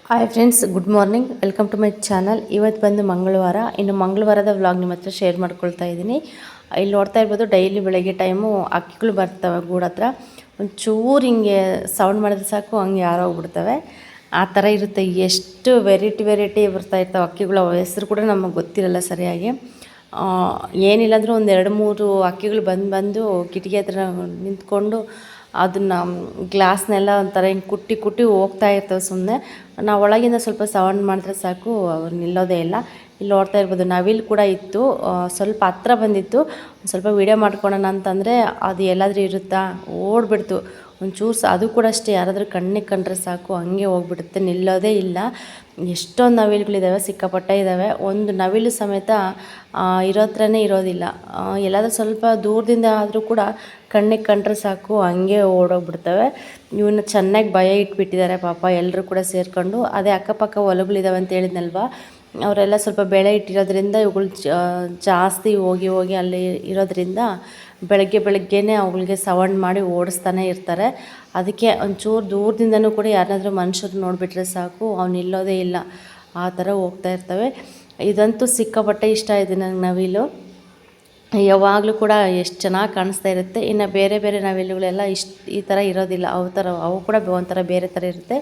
Hi friends, good morning. Welcome to my channel. ಇವತ್ತು ಬಂದು ಮಂಗಳವಾರ. ಇನ್ನು ಮಂಗಳವಾರದ ವ್ಲಾಗ್ ನಿಮ್ಮ ಹತ್ರ ಶೇರ್ ಮಾಡ್ಕೊಳ್ತಾ ಇದ್ದೀನಿ. ಇಲ್ಲಿ ನೋಡ್ತಾ ಇರ್ಬೋದು, ಡೈಲಿ ಬೆಳಗ್ಗೆ ಟೈಮು ಅಕ್ಕಿಗಳು ಬರ್ತವೆ ಗೂಡು ಹತ್ರ. ಒಂಚೂರು ಹಿಂಗೆ ಸೌಂಡ್ ಮಾಡಿದ್ರೆ ಸಾಕು ಹಂಗೆ ಯಾರೋಗ್ಬಿಡ್ತವೆ. ಆ ಥರ ಇರುತ್ತೆ. ಎಷ್ಟು ವೆರೈಟಿ ಬರ್ತಾ ಇರ್ತವೆ ಅಕ್ಕಿಗಳು. ಅವ ಹೆಸರು ಕೂಡ ನಮಗೆ ಗೊತ್ತಿರಲ್ಲ ಸರಿಯಾಗಿ. ಏನಿಲ್ಲಾಂದರೂ ಒಂದು 2-3 ಅಕ್ಕಿಗಳು ಬಂದು ಕಿಟಕಿ ಹತ್ರ ನಿಂತ್ಕೊಂಡು ಅದನ್ನು ಗ್ಲಾಸ್ನೆಲ್ಲ ಒಂಥರ ಹಿಂಗೆ ಕುಟ್ಟಿ ಹೋಗ್ತಾ ಇರ್ತವೆ. ಸುಮ್ಮನೆ ನಾವು ಒಳಗಿಂದ ಸ್ವಲ್ಪ ಸೌಂಡ್ ಮಾಡಿದ್ರೆ ಸಾಕು ಅವ್ರು ನಿಲ್ಲೋದೇ ಇಲ್ಲ. ಇಲ್ಲಿ ನೋಡ್ತಾ ಇರ್ಬೋದು, ನವಿಲು ಕೂಡ ಇತ್ತು. ಸ್ವಲ್ಪ ಹತ್ರ ಬಂದಿತ್ತು. ಸ್ವಲ್ಪ ವೀಡಿಯೋ ಮಾಡ್ಕೊಳ್ಳೋಣ ಅಂತಂದರೆ ಅದು ಎಲ್ಲಾದರೂ ಇರುತ್ತಾ, ಓಡಿಬಿಡ್ತು ಒಂಚೂರು ಅದು ಕೂಡ ಅಷ್ಟೇ. ಯಾರಾದರೂ ಕಣ್ಣಿಗೆ ಕಂಡ್ರೆ ಸಾಕು ಹಂಗೆ ಹೋಗ್ಬಿಡುತ್ತೆ, ನಿಲ್ಲೋದೇ ಇಲ್ಲ. ಎಷ್ಟೊಂದು ನವಿಲುಗಳಿದ್ದಾವೆ, ಸಿಕ್ಕಾಪಟ್ಟೆ ಇದ್ದಾವೆ. ಒಂದು ನವಿಲು ಸಮೇತ ಇರೋ ಥರನೇ ಇರೋದಿಲ್ಲ. ಎಲ್ಲಾದರೂ ಸ್ವಲ್ಪ ದೂರದಿಂದ ಆದರೂ ಕೂಡ ಕಣ್ಣಿಗೆ ಕಂಡ್ರೆ ಸಾಕು ಹಂಗೆ ಓಡೋಗ್ಬಿಡ್ತವೆ. ಇವನ್ನ ಚೆನ್ನಾಗಿ ಭಯ ಇಟ್ಬಿಟ್ಟಿದ್ದಾರೆ ಪಾಪ ಎಲ್ಲರೂ ಕೂಡ ಸೇರಿಕೊಂಡು. ಅದೇ ಅಕ್ಕಪಕ್ಕ ಹೊಲಗಳಿದ್ದಾವೆ ಅಂತ ಹೇಳಿದ್ನಲ್ವ, ಅವರೆಲ್ಲ ಸ್ವಲ್ಪ ಬೆಳೆ ಇಟ್ಟಿರೋದ್ರಿಂದ ಇವುಗಳು ಜಾಸ್ತಿ ಹೋಗಿ ಅಲ್ಲಿ ಇರೋದ್ರಿಂದ ಬೆಳಗ್ಗೆನೇ ಅವುಗಳಿಗೆ ಸೌಂಡ್ ಮಾಡಿ ಓಡಿಸ್ತಾನೆ ಇರ್ತಾರೆ. ಅದಕ್ಕೆ ಒಂಚೂರು ದೂರದಿಂದನೂ ಕೂಡ ಯಾರನ್ನಾದ್ರೂ ಮನುಷ್ಯರು ನೋಡಿಬಿಟ್ರೆ ಸಾಕು ಅವ್ನು ನಿಲ್ಲೋದೇ ಇಲ್ಲ, ಆ ಥರ ಹೋಗ್ತಾ ಇರ್ತವೆ. ಇದಂತೂ ಸಿಕ್ಕಾಪಟ್ಟೆ ಇಷ್ಟ ಇದೆ ನನಗೆ ನವಿಲು. ಯಾವಾಗಲೂ ಕೂಡ ಎಷ್ಟು ಚೆನ್ನಾಗಿ ಕಾಣಿಸ್ತಾ ಇರುತ್ತೆ. ಇನ್ನು ಬೇರೆ ನವಿಲುಗಳೆಲ್ಲ ಈ ಥರ ಇರೋದಿಲ್ಲ. ಅವು ಕೂಡ ಒಂಥರ ಬೇರೆ ಥರ ಇರುತ್ತೆ.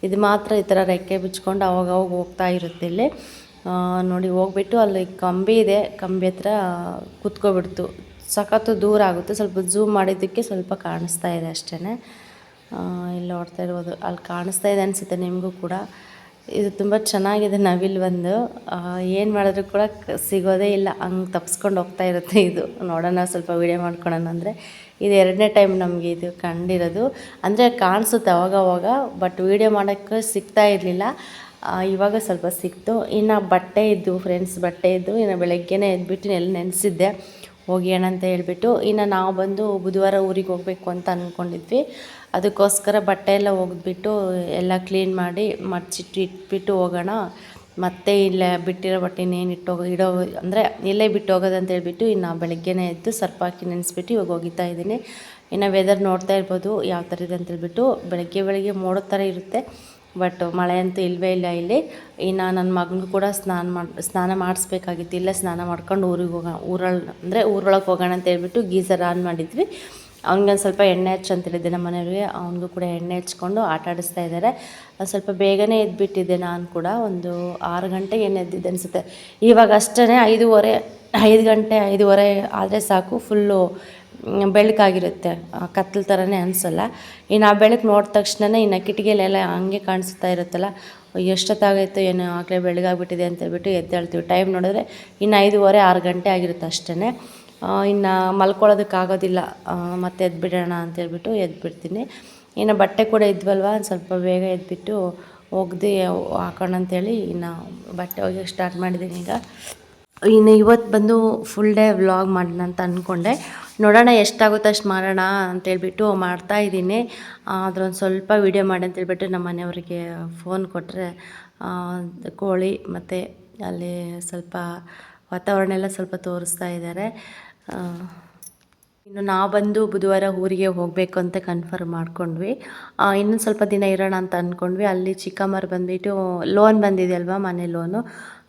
ಇದು ಮಾತ್ರ ಈ ಥರ ರೆಕ್ಕೆ ಬಿಚ್ಕೊಂಡು ಅವಾಗ ಹೋಗ್ತಾ ಇರುತ್ತೆ. ಇಲ್ಲಿ ನೋಡಿ, ಹೋಗ್ಬಿಟ್ಟು ಅಲ್ಲಿ ಕಂಬಿ ಇದೆ, ಕಂಬಿ ಹತ್ರ ಕೂತ್ಕೊಬಿಡ್ತು. ಸಖತ್ತು ದೂರ ಆಗುತ್ತೆ. ಸ್ವಲ್ಪ ಝೂಮ್ ಮಾಡಿದ್ದಕ್ಕೆ ಸ್ವಲ್ಪ ಕಾಣಿಸ್ತಾ ಇದೆ ಅಷ್ಟೇ. ಇಲ್ಲಿ ನೋಡ್ತಾ ಇರ್ಬೋದು, ಅಲ್ಲಿ ಕಾಣಿಸ್ತಾ ಇದೆ ಅನಿಸುತ್ತೆ ನಿಮಗೂ ಕೂಡ. ಇದು ತುಂಬ ಚೆನ್ನಾಗಿದೆ ನವಿಲು. ಒಂದು ಏನು ಮಾಡಿದ್ರು ಕೂಡ ಸಿಗೋದೇ ಇಲ್ಲ, ಹಂಗೆ ತಪ್ಪಿಸ್ಕೊಂಡು ಹೋಗ್ತಾ ಇರುತ್ತೆ. ಇದು ನೋಡೋಣ, ಸ್ವಲ್ಪ ವೀಡಿಯೋ ಮಾಡ್ಕೊಳ್ಳೋಣ ಅಂದರೆ ಇದು 2ನೇ ಟೈಮ್ ನಮಗೆ ಇದು ಕಂಡಿರೋದು. ಅಂದರೆ ಕಾಣಿಸುತ್ತೆ ಅವಾಗವಾಗ, ಬಟ್ ವೀಡಿಯೋ ಮಾಡೋಕ್ಕೆ ಸಿಗ್ತಾ ಇರಲಿಲ್ಲ. ಇವಾಗ ಸ್ವಲ್ಪ ಸಿಕ್ತು. ಇನ್ನು ಬಟ್ಟೆ ಇದ್ದು ಫ್ರೆಂಡ್ಸ್, ಬಟ್ಟೆ ಇದ್ದು ಇನ್ನು ಬೆಳಗ್ಗೆನೇ ಎದ್ಬಿಟ್ಟು ಎಲ್ಲ ನೆನೆಸಿದ್ದೆ ಹೋಗೋಣ ಅಂತ ಹೇಳಿಬಿಟ್ಟು. ಇನ್ನು ನಾವು ಬಂದು ಬುಧವಾರ ಊರಿಗೆ ಹೋಗಬೇಕು ಅಂತ ಅಂದ್ಕೊಂಡಿದ್ವಿ. ಅದಕ್ಕೋಸ್ಕರ ಬಟ್ಟೆ ಎಲ್ಲ ಒಗೆದ್ಬಿಟ್ಟು ಎಲ್ಲ ಕ್ಲೀನ್ ಮಾಡಿ ಇಟ್ಬಿಟ್ಟು ಹೋಗೋಣ. ಮತ್ತೆ ಇಲ್ಲೇ ಬಿಟ್ಟಿರೋ ಬಟ್ಟೆನೇನು ಇಡೋ ಅಂದರೆ ಇಲ್ಲೇ ಬಿಟ್ಟು ಹೋಗೋದು ಅಂತ ಹೇಳ್ಬಿಟ್ಟು ಇನ್ನು ಬೆಳಗ್ಗೆನೇ ಎದ್ದು ಸರ್ಪ್ ಹಾಕಿ ನೆನೆಸ್ಬಿಟ್ಟು ಇವಾಗ ಹೋಗಿತಾ ಇದ್ದೀನಿ. ಇನ್ನು ವೆದರ್ ನೋಡ್ತಾ ಇರ್ಬೋದು ಯಾವ ಥರ ಇದೆ ಅಂತ ಹೇಳ್ಬಿಟ್ಟು. ಬೆಳಗ್ಗೆ ಮೋಡೋ ಥರ ಇರುತ್ತೆ, ಬಟ್ ಮಳೆ ಅಂತೂ ಇಲ್ಲವೇ ಇಲ್ಲ ಇಲ್ಲಿ. ಇನ್ನು ನನ್ನ ಮಗನಿಗೂ ಕೂಡ ಸ್ನಾನ ಮಾಡಿಸ್ಬೇಕಾಗಿತ್ತು. ಇಲ್ಲೇ ಸ್ನಾನ ಮಾಡ್ಕೊಂಡು ಊರೊಳಗೆ ಹೋಗೋಣ ಅಂತ ಹೇಳ್ಬಿಟ್ಟು ಗೀಸರ್ ಆನ್ ಮಾಡಿದ್ವಿ. ಅವ್ನಿಗೊಂದು ಸ್ವಲ್ಪ ಎಣ್ಣೆ ಹಚ್ಚಂತಿದ್ದೆ ನಮ್ಮ ಮನೆಯವ್ರಿಗೆ. ಅವ್ನಿಗೂ ಕೂಡ ಎಣ್ಣೆ ಹಚ್ಕೊಂಡು ಆಟ ಆಡಿಸ್ತಾ ಇದ್ದಾರೆ. ಸ್ವಲ್ಪ ಬೇಗನೆ ಎದ್ಬಿಟ್ಟಿದ್ದೆ ನಾನು ಕೂಡ. ಒಂದು 6 ಗಂಟೆಗೆ ಏನು ಎದ್ದಿದ್ದೆ ಅನಿಸುತ್ತೆ. ಇವಾಗ ಅಷ್ಟೇ 5 ಗಂಟೆ 5:30 ಆದರೆ ಸಾಕು, ಫುಲ್ಲು ಬೆಳಕಾಗಿರುತ್ತೆ. ಕತ್ತಲು ಥರನೇ ಅನಿಸಲ್ಲ. ಇನ್ನು ಆ ಬೆಳಕು ನೋಡಿದ ತಕ್ಷಣ ಇನ್ನು ಕಿಟಕಿಯಲ್ಲೆಲ್ಲ ಹಂಗೆ ಕಾಣಿಸ್ತಾ ಇರುತ್ತಲ್ಲ, ಎಷ್ಟೊತ್ತಾಗೈತೆ ಏನೋ ಆಗಲೇ ಬೆಳಗಾಗ್ಬಿಟ್ಟಿದೆ ಅಂತ ಹೇಳ್ಬಿಟ್ಟು ಎದ್ದೇಳ್ತೀವಿ. ಟೈಮ್ ನೋಡಿದ್ರೆ ಇನ್ನು 5:30 6 ಗಂಟೆ ಆಗಿರುತ್ತೆ ಅಷ್ಟೇ. ಇನ್ನು ಮಲ್ಕೊಳ್ಳೋದಕ್ಕಾಗೋದಿಲ್ಲ, ಮತ್ತೆ ಎದ್ಬಿಡೋಣ ಅಂತೇಳ್ಬಿಟ್ಟು ಎದ್ಬಿಡ್ತೀನಿ. ಇನ್ನು ಬಟ್ಟೆ ಕೂಡ ಇದ್ವಲ್ವ, ಸ್ವಲ್ಪ ಬೇಗ ಎದ್ಬಿಟ್ಟು ಒಗ್ದು ಹಾಕೋಣ ಅಂತೇಳಿ ಇನ್ನು ಬಟ್ಟೆ ಒಗೆಯೋಕ್ಕೆ ಸ್ಟಾರ್ಟ್ ಮಾಡಿದ್ದೀನಿ ಈಗ. ಇನ್ನು ಇವತ್ತು ಬಂದು ಫುಲ್ ಡೇ ವ್ಲಾಗ್ ಮಾಡೋಣ ಅಂತ ಅಂದ್ಕೊಂಡೆ. ನೋಡೋಣ ಎಷ್ಟಾಗುತ್ತೋ ಅಷ್ಟು ಮಾಡೋಣ ಅಂತೇಳ್ಬಿಟ್ಟು ಮಾಡ್ತಾಯಿದ್ದೀನಿ. ಅದ್ರೊಂದು ಸ್ವಲ್ಪ ವೀಡಿಯೋ ಮಾಡಿ ಅಂತೇಳ್ಬಿಟ್ಟು ನಮ್ಮ ಮನೆಯವರಿಗೆ ಫೋನ್ ಕೊಟ್ಟರೆ ಕೋಳಿ ಮತ್ತು ಅಲ್ಲಿ ಸ್ವಲ್ಪ ವಾತಾವರಣ ಎಲ್ಲ ಸ್ವಲ್ಪ ತೋರಿಸ್ತಾ ಇದ್ದಾರೆ. ಇನ್ನು ನಾವು ಬಂದು ಬುಧವಾರ ಊರಿಗೆ ಹೋಗಬೇಕು ಅಂತ ಕನ್ಫರ್ಮ್ ಮಾಡ್ಕೊಂಡ್ವಿ. ಇನ್ನೊಂದು ಸ್ವಲ್ಪ ದಿನ ಇರೋಣ ಅಂತ ಅಂದ್ಕೊಂಡ್ವಿ. ಅಲ್ಲಿ ಚಿಕ್ಕಮ್ಮರು ಬಂದುಬಿಟ್ಟು ಲೋನ್ ಬಂದಿದೆ ಅಲ್ವಾ, ಮನೆ ಲೋನು.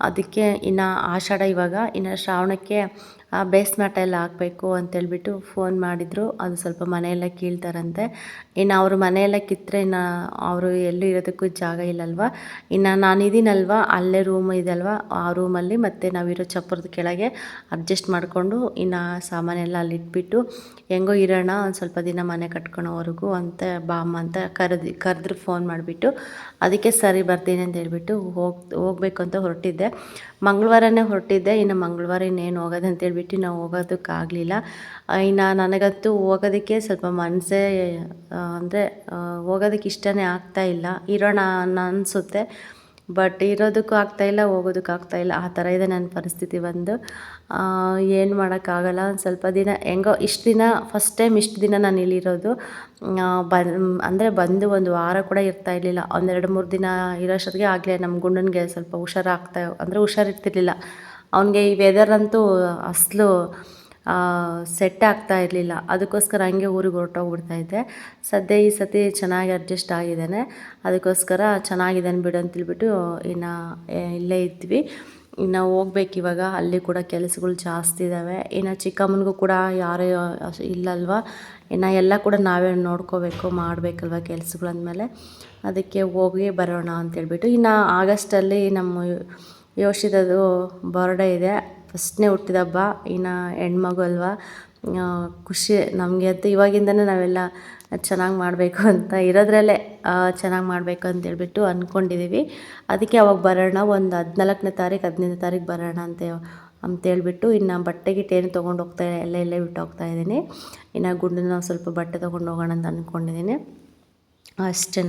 ಅದಕ್ಕೆ ಇನ್ನು ಆಷಾಢ ಇವಾಗ, ಇನ್ನು ಶ್ರಾವಣಕ್ಕೆ ಬೇಸ್ಮ್ಯಾಟ ಎಲ್ಲ ಹಾಕಬೇಕು ಅಂತೇಳ್ಬಿಟ್ಟು ಫೋನ್ ಮಾಡಿದರು. ಅದು ಸ್ವಲ್ಪ ಮನೆಯೆಲ್ಲ ಕೀಳ್ತಾರಂತೆ. ಇನ್ನು ಅವರು ಮನೆಯೆಲ್ಲ ಕಿತ್ತರೆ ಇನ್ನು ಅವರು ಎಲ್ಲೂ ಇರೋದಕ್ಕೂ ಜಾಗ ಇಲ್ಲಲ್ವ. ಇನ್ನು ನಾನಿದ್ದೀನಲ್ವ, ಅಲ್ಲೇ ರೂಮ್ ಇದಲ್ವ, ಆ ರೂಮಲ್ಲಿ ಮತ್ತು ನಾವಿರೋ ಚಪ್ಪರದ ಕೆಳಗೆ ಅಡ್ಜಸ್ಟ್ ಮಾಡಿಕೊಂಡು ಇನ್ನು ಸಾಮಾನೆಲ್ಲ ಅಲ್ಲಿ ಇಟ್ಬಿಟ್ಟು ಹೆಂಗೋ ಇರೋಣ ಒಂದು ಸ್ವಲ್ಪ ದಿನ ಮನೆ ಕಟ್ಕೊಳೋವರೆಗೂ ಅಂತ ಬಾಮ್ಮ ಅಂತ ಕರೆದ್ರು ಫೋನ್ ಮಾಡಿಬಿಟ್ಟು. ಅದಕ್ಕೆ ಸರಿ ಬರ್ತೀನಿ ಅಂತ ಹೇಳ್ಬಿಟ್ಟು ಹೋಗಬೇಕು ಅಂತ ಹೊರಟಿದ್ದೆ. ಮಂಗಳವಾರನೇ ಹೊರಟಿದ್ದೆ. ಇನ್ನು ಮಂಗಳವಾರ ಇನ್ನೇನು ಹೋಗೋದು ಅಂತೇಳ್ಬಿಟ್ಟು ನಾವು ಹೋಗೋದಕ್ಕಾಗಲಿಲ್ಲ. ಇನ್ನು ನನಗಂತೂ ಹೋಗೋದಕ್ಕೆ ಸ್ವಲ್ಪ ಮನಸ್ಸೇ ಅಂದರೆ ಹೋಗೋದಕ್ಕೆ ಇಷ್ಟನೇ ಆಗ್ತಾಯಿಲ್ಲ. ಇರೋಣ ಅನಿಸುತ್ತೆ, ಬಟ್ ಇರೋದಕ್ಕೂ ಆಗ್ತಾಯಿಲ್ಲ, ಹೋಗೋದಕ್ಕೂ ಆಗ್ತಾಯಿಲ್ಲ. ಆ ಥರ ಇದೆ ನನ್ನ ಪರಿಸ್ಥಿತಿ. ಏನು ಮಾಡೋಕ್ಕಾಗಲ್ಲ. ಒಂದು ಸ್ವಲ್ಪ ದಿನ ಹೆಂಗೋ ಇಷ್ಟು ದಿನ ಫಸ್ಟ್ ಟೈಮ್ ಇಷ್ಟು ದಿನ ನಾನು ಇಲ್ಲಿರೋದು. ಬಂದು ಒಂದು ವಾರ ಕೂಡ ಇರ್ತಾಯಿರಲಿಲ್ಲ. 1-2-3 ದಿನ ಇರೋಷ್ಟೊತ್ತಿಗೆ ಆಗಲೇ ನಮ್ಮ ಗುಂಡನಿಗೆ ಸ್ವಲ್ಪ ಹುಷಾರಿರ್ತಿರ್ಲಿಲ್ಲ. ಅವನಿಗೆ ಈ ವೆದರ್ ಅಂತೂ ಅಸಲು ಸೆಟ್ ಆಗ್ತಾ ಇರಲಿಲ್ಲ. ಅದಕ್ಕೋಸ್ಕರ ಹಂಗೆ ಊರಿಗೆ ಹೊರಟೋಗ್ಬಿಡ್ತಾಯಿದ್ದೆ. ಸದ್ಯ ಈ ಸತಿ ಚೆನ್ನಾಗಿ ಅಡ್ಜಸ್ಟ್ ಆಗಿದ್ದಾನೆ. ಅದಕ್ಕೋಸ್ಕರ ಚೆನ್ನಾಗಿದ್ದಾನೆ ಬಿಡು ಅಂತೇಳ್ಬಿಟ್ಟು ಇನ್ನು ಇಲ್ಲೇ ಇದ್ವಿ. ಇನ್ನು ಹೋಗ್ಬೇಕು ಇವಾಗ. ಅಲ್ಲಿ ಕೂಡ ಕೆಲಸಗಳು ಜಾಸ್ತಿ ಇದ್ದಾವೆ. ಇನ್ನು ಚಿಕ್ಕಮ್ಮನಿಗೂ ಕೂಡ ಯಾರೂ ಇಲ್ಲಲ್ವ, ಇನ್ನು ಎಲ್ಲ ಕೂಡ ನಾವೇ ನೋಡ್ಕೋಬೇಕು, ಮಾಡಬೇಕಲ್ವ ಕೆಲಸಗಳು ಅಂದಮೇಲೆ. ಅದಕ್ಕೆ ಹೋಗಿ ಬರೋಣ ಅಂತೇಳ್ಬಿಟ್ಟು. ಇನ್ನು ಆಗಸ್ಟಲ್ಲಿ ನಮ್ಮ ಯೋಶಿತದು ಬರ್ಡೇ ಇದೆ, ಫಸ್ಟ್ನೇ ಹುಟ್ಟಿದ ಹಬ್ಬ. ಇನ್ನು ಹೆಣ್ಮಗು ಅಲ್ವಾ, ಖುಷಿ ನಮಗೆ ಅಂತ. ಇವಾಗಿಂದನೇ ನಾವೆಲ್ಲ ಚೆನ್ನಾಗಿ ಮಾಡಬೇಕು ಅಂತ ಇರೋದ್ರಲ್ಲೇ ಚೆನ್ನಾಗಿ ಮಾಡಬೇಕು ಅಂತೇಳ್ಬಿಟ್ಟು ಅಂದ್ಕೊಂಡಿದ್ದೀವಿ. ಅದಕ್ಕೆ ಅವಾಗ ಬರೋಣ, ಒಂದು 14ನೇ ತಾರೀಕು 15ನೇ ತಾರೀಕು ಬರೋಣ ಅಂತೇಳ್ಬಿಟ್ಟು. ಇನ್ನು ಬಟ್ಟೆ ಗಿಟ್ಟೆ ಏನು ತೊಗೊಂಡು ಹೋಗ್ತಾ ಇಲ್ಲೇ ಬಿಟ್ಟು ಹೋಗ್ತಾ ಇದ್ದೀನಿ. ಇನ್ನು ಗುಂಡನ್ನ ಸ್ವಲ್ಪ ಬಟ್ಟೆ ತೊಗೊಂಡು ಹೋಗೋಣ ಅಂತ ಅಂದ್ಕೊಂಡಿದ್ದೀನಿ. ಅಷ್ಟೇ,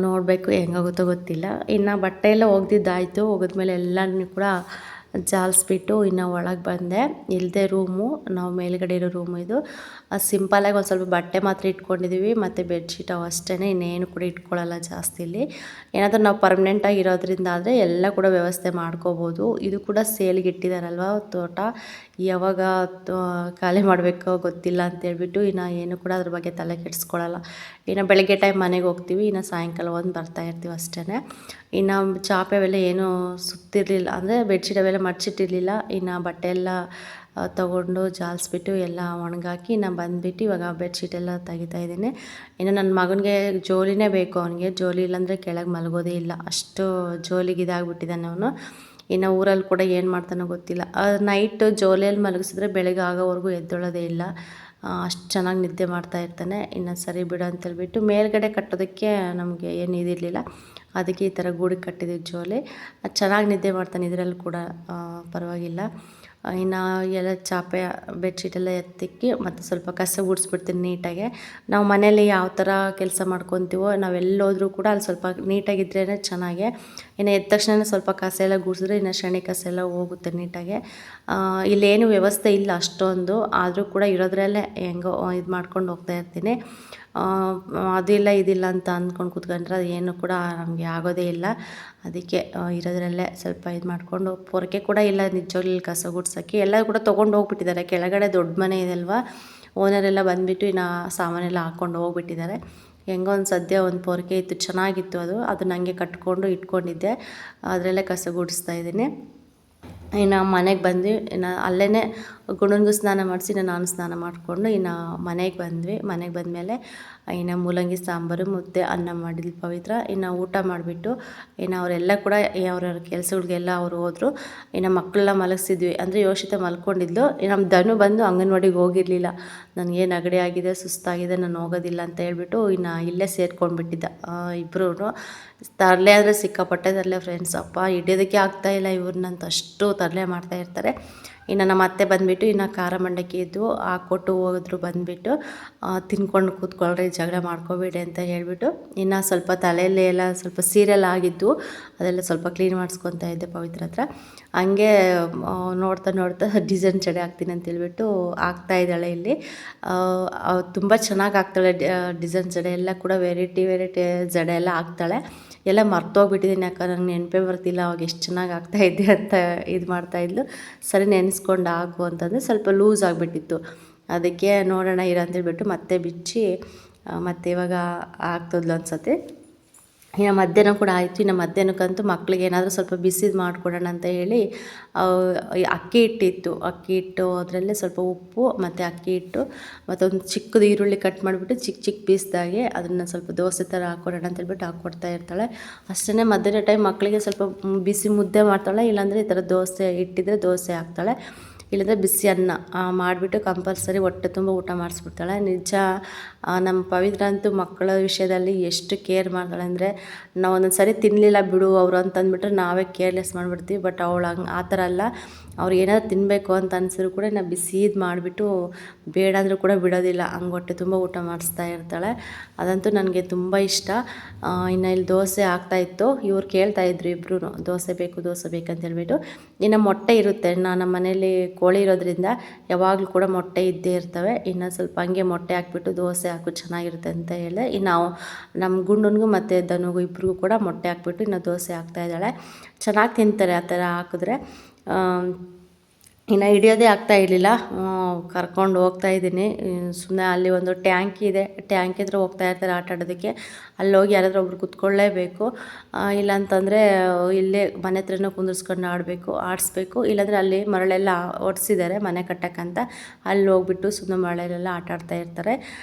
ನೋಡಬೇಕು ಹೆಂಗಾಗುತ್ತೋ ಗೊತ್ತಿಲ್ಲ. ಇನ್ನು ಬಟ್ಟೆ ಎಲ್ಲ ಒಗ್ದಿದ್ದಾಯಿತು. ಒಗೆದ್ಮೇಲೆ ಎಲ್ಲನೂ ಕೂಡ ಜಾಲಿಸ್ಬಿಟ್ಟು ಇನ್ನು ಒಳಗೆ ಬಂದೆ. ಇಲ್ಲದೆ ರೂಮು, ನಾವು ಮೇಲ್ಗಡೆ ಇರೋ ರೂಮು ಇದು. ಸಿಂಪಲಾಗಿ ಒಂದು ಸ್ವಲ್ಪ ಬಟ್ಟೆ ಮಾತ್ರ ಇಟ್ಕೊಂಡಿದ್ದೀವಿ, ಮತ್ತು ಬೆಡ್ಶೀಟ್ ಅವು ಅಷ್ಟೇ, ಇನ್ನೇನು ಕೂಡ ಇಟ್ಕೊಳ್ಳಲ್ಲ ಜಾಸ್ತಿ. ಇಲ್ಲಿ ಏನಾದರೂ ನಾವು ಪರ್ಮನೆಂಟಾಗಿ ಇರೋದ್ರಿಂದ ಆದರೆ ಎಲ್ಲ ಕೂಡ ವ್ಯವಸ್ಥೆ ಮಾಡ್ಕೋಬೋದು. ಇದು ಕೂಡ ಸೇಲ್ಗೆ ಇಟ್ಟಿದ್ದಾರಲ್ವ ತೋಟ, ಯಾವಾಗ ಖಾಲಿ ಮಾಡಬೇಕೋ ಗೊತ್ತಿಲ್ಲ ಅಂತೇಳ್ಬಿಟ್ಟು ಇನ್ನು ಏನು ಕೂಡ ಅದ್ರ ಬಗ್ಗೆ ತಲೆ ಕೆಡಿಸ್ಕೊಳ್ಳಲ್ಲ. ಇನ್ನು ಬೆಳಗ್ಗೆ ಟೈಮ್ ಮನೆಗೆ ಹೋಗ್ತೀವಿ, ಇನ್ನು ಸಾಯಂಕಾಲ ಒಂದು ಬರ್ತಾಯಿರ್ತೀವಿ ಅಷ್ಟೇ. ಇನ್ನು ಚಾಪೆ ಅವೆಲ್ಲ ಏನೂ ಸುತ್ತಿರಲಿಲ್ಲ, ಅಂದರೆ ಬೆಡ್ಶೀಟ್ ಅವೆಲ್ಲ ಮಡ್ಚಿಟ್ಟಿರಲಿಲ್ಲ. ಇನ್ನು ಬಟ್ಟೆ ಎಲ್ಲ ತೊಗೊಂಡು ಜಾಲಿಸ್ಬಿಟ್ಟು ಎಲ್ಲ ಒಣಗಾಕಿ ಇನ್ನು ಬಂದುಬಿಟ್ಟು ಇವಾಗ ಬೆಡ್ಶೀಟೆಲ್ಲ ತೆಗಿತಾ ಇದ್ದೀನಿ. ಇನ್ನು ನನ್ನ ಮಗನಿಗೆ ಜೋಲಿನೇ ಬೇಕು. ಅವನಿಗೆ ಜೋಲಿ ಇಲ್ಲಾಂದರೆ ಕೆಳಗೆ ಮಲಗೋದೇ ಇಲ್ಲ, ಅಷ್ಟು ಜೋಲಿಗೆ ಇದಾಗ್ಬಿಟ್ಟಿದ್ದಾನೆ ಅವನು. ಇನ್ನು ಊರಲ್ಲಿ ಕೂಡ ಏನು ಮಾಡ್ತಾನೋ ಗೊತ್ತಿಲ್ಲ. ನೈಟು ಜೋಲಿಯಲ್ಲಿ ಮಲಗಿಸಿದ್ರೆ ಬೆಳಗ್ಗೆ ಆಗೋವರೆಗೂ ಎದ್ದೇಳೋದೇ ಇಲ್ಲ, ಅಷ್ಟು ಚೆನ್ನಾಗಿ ನಿದ್ದೆ ಮಾಡ್ತಾ ಇರ್ತಾನೆ. ಇನ್ನು ಸರಿ ಬಿಡು ಅಂತೇಳ್ಬಿಟ್ಟು ಮೇಲ್ಗಡೆ ಕಟ್ಟೋದಕ್ಕೆ ನಮಗೆ ಏನು ಇದಿರಲಿಲ್ಲ, ಅದಕ್ಕೆ ಈ ಥರ ಗೂಡಿಗೆ ಕಟ್ಟಿದ್ದೀವಿ ಜೋಲಿ. ಚೆನ್ನಾಗಿ ನಿದ್ದೆ ಮಾಡ್ತಾನೆ ಇದರಲ್ಲಿ ಕೂಡ, ಪರವಾಗಿಲ್ಲ. ಇನ್ನು ಎಲ್ಲ ಚಾಪೆ ಬೆಡ್ಶೀಟೆಲ್ಲ ಎತ್ತಿಕ್ಕಿ ಮತ್ತು ಸ್ವಲ್ಪ ಕಸ ಗುಡಿಸ್ಬಿಡ್ತೀನಿ ನೀಟಾಗೆ. ನಾವು ಮನೇಲಿ ಯಾವ ಥರ ಕೆಲಸ ಮಾಡ್ಕೊತೀವೋ, ನಾವೆಲ್ಲೋದ್ರೂ ಕೂಡ ಅಲ್ಲಿ ಸ್ವಲ್ಪ ನೀಟಾಗಿದ್ರೇ ಚೆನ್ನಾಗೆ. ಇನ್ನು ಎದ್ದ ತಕ್ಷಣ ಸ್ವಲ್ಪ ಕಸ ಎಲ್ಲ ಗುಡಿಸಿದ್ರೆ ಇನ್ನು ಶಣಿ ಕಸ ಎಲ್ಲ ಹೋಗುತ್ತೆ ನೀಟಾಗೆ. ಇಲ್ಲೇನು ವ್ಯವಸ್ಥೆ ಇಲ್ಲ ಅಷ್ಟೊಂದು, ಆದರೂ ಕೂಡ ಇರೋದ್ರಲ್ಲೇ ಹೆಂಗೋ ಇದು ಮಾಡ್ಕೊಂಡು ಹೋಗ್ತಾ ಇರ್ತೀನಿ. ಅದಿಲ್ಲ ಇದಿಲ್ಲ ಅಂತ ಅಂದ್ಕೊಂಡು ಕೂತ್ಕೊಂಡ್ರೆ ಅದು ಏನು ಕೂಡ ನಮಗೆ ಆಗೋದೇ ಇಲ್ಲ. ಅದಕ್ಕೆ ಇರೋದ್ರಲ್ಲೇ ಸ್ವಲ್ಪ ಇದು ಮಾಡಿಕೊಂಡು, ಪೊರಕೆ ಕೂಡ ಇಲ್ಲ ನಿಜವಾಗ್ಲೂ ಕಸ ಗುಡ್ಸೋಕ್ಕೆ. ಎಲ್ಲ ಕೂಡ ತೊಗೊಂಡು ಹೋಗ್ಬಿಟ್ಟಿದ್ದಾರೆ ಕೆಳಗಡೆ. ದೊಡ್ಡ ಮನೆ ಇದೆ ಅಲ್ವಾ, ಓನರೆಲ್ಲ ಬಂದುಬಿಟ್ಟು ಇನ್ನು ಸಾಮಾನೆಲ್ಲ ಹಾಕ್ಕೊಂಡು ಹೋಗ್ಬಿಟ್ಟಿದ್ದಾರೆ. ಹೆಂಗೋ ಒಂದು ಸದ್ಯ ಒಂದು ಪೊರಕೆ ಇತ್ತು, ಚೆನ್ನಾಗಿತ್ತು ಅದು. ಅದನ್ನ ಹಂಗೆ ಕಟ್ಕೊಂಡು ಇಟ್ಕೊಂಡಿದ್ದೆ, ಅದರಲ್ಲೇ ಕಸ ಗುಡಿಸ್ತಾ ಇದ್ದೀನಿ. ಇನ್ನು ಮನೆಗೆ ಬಂದ್ವಿ. ಇನ್ನು ಅಲ್ಲೇ ಗುಣನಿಗೂ ಸ್ನಾನ ಮಾಡಿಸಿ ನಾನು ಸ್ನಾನ ಮಾಡಿಕೊಂಡು ಇನ್ನು ಮನೆಗೆ ಬಂದ್ವಿ. ಮನೆಗೆ ಬಂದಮೇಲೆ ಇನ್ನು ಮೂಲಂಗಿ ಸಾಂಬಾರು, ಮುದ್ದೆ, ಅನ್ನ ಮಾಡಿದ್ವಿ ಪವಿತ್ರ. ಇನ್ನು ಊಟ ಮಾಡಿಬಿಟ್ಟು ಇನ್ನು ಅವರೆಲ್ಲ ಕೂಡ ಅವ್ರವ್ರ ಕೆಲಸಗಳಿಗೆಲ್ಲ ಅವರು ಹೋದರು. ಇನ್ನು ಮಕ್ಕಳೆಲ್ಲ ಮಲಗಿಸಿದ್ವಿ, ಅಂದರೆ ಯೋಷಿತ ಮಲ್ಕೊಂಡಿದ್ಲು. ನಮ್ಮ ಧನು ಬಂದು ಅಂಗನವಾಡಿಗೆ ಹೋಗಿರಲಿಲ್ಲ. ನನಗೆ ನೆಗಡಿ ಆಗಿದೆ, ಸುಸ್ತಾಗಿದೆ, ನಾನು ಹೋಗೋದಿಲ್ಲ ಅಂತ ಹೇಳ್ಬಿಟ್ಟು ಇನ್ನು ಇಲ್ಲೇ ಸೇರ್ಕೊಂಡ್ಬಿಟ್ಟಿದ್ದ. ಇಬ್ಬರೂ ತರಲೆ ಅಂದರೆ ಸಿಕ್ಕಾಪಟ್ಟೆ ತರಲೆ ಫ್ರೆಂಡ್ಸ್. ಅಪ್ಪ ಹಿಡಿಯೋದಕ್ಕೆ ಆಗ್ತಾಯಿಲ್ಲ ಇವ್ರನ್ನಂತ, ಅಷ್ಟು ತರಲೆ ಮಾಡ್ತಾಯಿರ್ತಾರೆ. ಇನ್ನು ನಮ್ಮ ಅತ್ತೆ ಬಂದುಬಿಟ್ಟು ಇನ್ನು ಖಾರ ಮಂಡಕ್ಕಿ ಇದ್ವು ಹಾಕ್ಕೊಟ್ಟು ಹೋಗಿದ್ರು. ಬಂದುಬಿಟ್ಟು ತಿನ್ಕೊಂಡು ಕೂತ್ಕೊಳ್ರಿ, ಜಗಳ ಮಾಡ್ಕೋಬೇಡಿ ಅಂತ ಹೇಳಿಬಿಟ್ಟು ಇನ್ನು ಸ್ವಲ್ಪ ತಲೆಯಲ್ಲಿ ಎಲ್ಲ ಸ್ವಲ್ಪ ಸೀರೆಲ್ಲ ಆಗಿದ್ದು ಅದೆಲ್ಲ ಸ್ವಲ್ಪ ಕ್ಲೀನ್ ಮಾಡಿಸ್ಕೊತಾ ಇದ್ದೆ ಪವಿತ್ರ ಹತ್ರ. ಹಂಗೆ ನೋಡ್ತಾ ಡಿಸೈನ್ ಜಡೆ ಹಾಕ್ತೀನಿ ಅಂತೇಳ್ಬಿಟ್ಟು ಹಾಕ್ತಾಯಿದ್ದಾಳೆ. ಇಲ್ಲಿ ತುಂಬ ಚೆನ್ನಾಗಿ ಹಾಕ್ತಾಳೆ ಡಿಸೈನ್ ಜಡೆ ಎಲ್ಲ ಕೂಡ. ವೆರೈಟಿ ಜಡೆ ಎಲ್ಲ ಹಾಕ್ತಾಳೆ. ಎಲ್ಲ ಮರ್ತೋಗ್ಬಿಟ್ಟಿದ್ದೀನಿ, ಯಾಕಂದ್ರೆ ನಂಗೆ ನೆನಪೇ ಬರ್ತಿಲ್ಲ ಅವಾಗ ಎಷ್ಟು ಚೆನ್ನಾಗಿ ಆಗ್ತಾಯಿದ್ದೆ ಅಂತ ಇದು ಮಾಡ್ತಾಯಿದ್ಲು. ಸರಿ ನೆನೆಸ್ಕೊಂಡು ಆಗು ಅಂತಂದರೆ ಸ್ವಲ್ಪ ಲೂಸ್ ಆಗಿಬಿಟ್ಟಿತ್ತು. ಅದಕ್ಕೆ ನೋಡೋಣ ಇರ ಅಂತೇಳ್ಬಿಟ್ಟು ಮತ್ತೆ ಬಿಚ್ಚಿ ಮತ್ತು ಇವಾಗ ಆಗ್ತದ್ಲು ಅನ್ಸತ್ತೆ. ಇನ್ನು ಮಧ್ಯಾಹ್ನ ಕೂಡ ಆಯಿತು. ಇನ್ನು ಮಧ್ಯಾಹ್ನಕ್ಕಂತೂ ಮಕ್ಳಿಗೆ ಏನಾದರೂ ಸ್ವಲ್ಪ ಬಿಸಿದು ಮಾಡಿಕೊಡೋಣ ಅಂತ ಹೇಳಿ ಅಕ್ಕಿ ಹಿಟ್ಟಿತ್ತು. ಅಕ್ಕಿ ಹಿಟ್ಟು ಅದರಲ್ಲೇ ಸ್ವಲ್ಪ ಉಪ್ಪು ಮತ್ತು ಅಕ್ಕಿ ಹಿಟ್ಟು ಮತ್ತೊಂದು ಚಿಕ್ಕದು ಈರುಳ್ಳಿ ಕಟ್ ಮಾಡಿಬಿಟ್ಟು ಚಿಕ್ಕ ಪೀಸ್ದಾಗೆ ಅದನ್ನು ಸ್ವಲ್ಪ ದೋಸೆ ಥರ ಹಾಕ್ಕೊಡೋಣ ಅಂತೇಳ್ಬಿಟ್ಟು ಹಾಕ್ಕೊಡ್ತಾ ಇರ್ತಾಳೆ. ಅಷ್ಟೇ ಮಧ್ಯಾಹ್ನ ಟೈಮ್ ಮಕ್ಕಳಿಗೆ ಸ್ವಲ್ಪ ಬಿಸಿ ಮುದ್ದೆ ಮಾಡ್ತಾಳೆ, ಇಲ್ಲಾಂದರೆ ಈ ಥರ ದೋಸೆ ಇಟ್ಟಿದ್ರೆ ದೋಸೆ ಹಾಕ್ತಾಳೆ, ಇಲ್ಲಂದರೆ ಬಿಸಿ ಅನ್ನ ಮಾಡಿಬಿಟ್ಟು ಕಂಪಲ್ಸರಿ ಹೊಟ್ಟೆ ತುಂಬ ಊಟ ಮಾಡಿಸ್ಬಿಡ್ತಾಳೆ. ನಿಜ ನಮ್ಮ ಪವಿತ್ರ ಅಂತೂ ಮಕ್ಕಳ ವಿಷಯದಲ್ಲಿ ಎಷ್ಟು ಕೇರ್ ಮಾಡ್ತಾಳೆ ಅಂದರೆ, ನಾವು ಒಂದೊಂದು ಸರಿ ತಿನ್ನಲಿಲ್ಲ ಬಿಡು ಅವರು ಅಂತಂದ್ಬಿಟ್ರೆ ನಾವೇ ಕೇರ್ಲೆಸ್ ಮಾಡಿಬಿಡ್ತೀವಿ. ಬಟ್ ಅವಳು ಹಂಗೆ ಆ ಥರ ಅಲ್ಲ. ಅವ್ರು ಏನಾದ್ರು ತಿನ್ನಬೇಕು ಅಂತ ಅನಿಸಿದ್ರು ಕೂಡ ನಾವು ಬಿಸಿದು ಮಾಡಿಬಿಟ್ಟು ಬೇಡ ಅಂದರೂ ಕೂಡ ಬಿಡೋದಿಲ್ಲ, ಹಂಗೆ ಹೊಟ್ಟೆ ತುಂಬ ಊಟ ಮಾಡಿಸ್ತಾ ಇರ್ತಾಳೆ. ಅದಂತೂ ನನಗೆ ತುಂಬ ಇಷ್ಟ. ಇನ್ನು ಇಲ್ಲಿ ದೋಸೆ ಆಗ್ತಾಯಿತ್ತು, ಇವ್ರು ಕೇಳ್ತಾಯಿದ್ರು ಇಬ್ಬರು ದೋಸೆ ಬೇಕು ಅಂತ ಹೇಳ್ಬಿಟ್ಟು. ಇನ್ನು ಮೊಟ್ಟೆ ಇರುತ್ತೆ, ನಮ್ಮ ಮನೇಲಿ ಕೋಳಿ ಇರೋದ್ರಿಂದ ಯಾವಾಗಲೂ ಕೂಡ ಮೊಟ್ಟೆ ಇದ್ದೇ ಇರ್ತವೆ. ಇನ್ನು ಸ್ವಲ್ಪ ಹಂಗೆ ಮೊಟ್ಟೆ ಹಾಕ್ಬಿಟ್ಟು ದೋಸೆ ಹಾಕು ಚೆನ್ನಾಗಿರುತ್ತೆ ಅಂತ ಹೇಳಿದೆ. ಇನ್ನು ನಮ್ಮ ಗುಂಡನಿಗೂ ಮತ್ತು ಧನುಗೂ ಇಬ್ರಿಗೂ ಕೂಡ ಮೊಟ್ಟೆ ಹಾಕ್ಬಿಟ್ಟು ಇನ್ನು ದೋಸೆ ಹಾಕ್ತಾಯಿದ್ದಾಳೆ. ಚೆನ್ನಾಗಿ ತಿಂತಾರೆ ಆ ಥರ ಹಾಕಿದ್ರೆ. ಇನ್ನು ಹಿಡಿಯೋದೇ ಆಗ್ತಾ ಇರಲಿಲ್ಲ. ಕರ್ಕೊಂಡು ಹೋಗ್ತಾ ಇದ್ದೀನಿ. ಸುಮ್ಮನೆ ಅಲ್ಲಿ ಒಂದು ಟ್ಯಾಂಕ್ ಇದೆ, ಟ್ಯಾಂಕ್ ಹತ್ರ ಹೋಗ್ತಾ ಇರ್ತಾರೆ ಆಟ ಆಡೋದಕ್ಕೆ. ಅಲ್ಲೋಗಿ ಯಾರಾದರೂ ಒಬ್ರು ಕುತ್ಕೊಳ್ಳೇಬೇಕು. ಇಲ್ಲಾಂತಂದರೆ ಇಲ್ಲೇ ಮನೆ ಹತ್ರನೂ ಕುಂದಿರ್ಸ್ಕೊಂಡು ಆಡಿಸ್ಬೇಕು. ಇಲ್ಲಾಂದರೆ ಅಲ್ಲಿ ಮರಳೆಲ್ಲ ಒಡ್ಸಿದ್ದಾರೆ ಮನೆ ಕಟ್ಟಕ್ಕಂತ, ಅಲ್ಲಿ ಹೋಗ್ಬಿಟ್ಟು ಸುಮ್ಮನೆ ಮರಳಲ್ಲೆಲ್ಲ ಆಟ ಆಡ್ತಾ ಇರ್ತಾರೆ.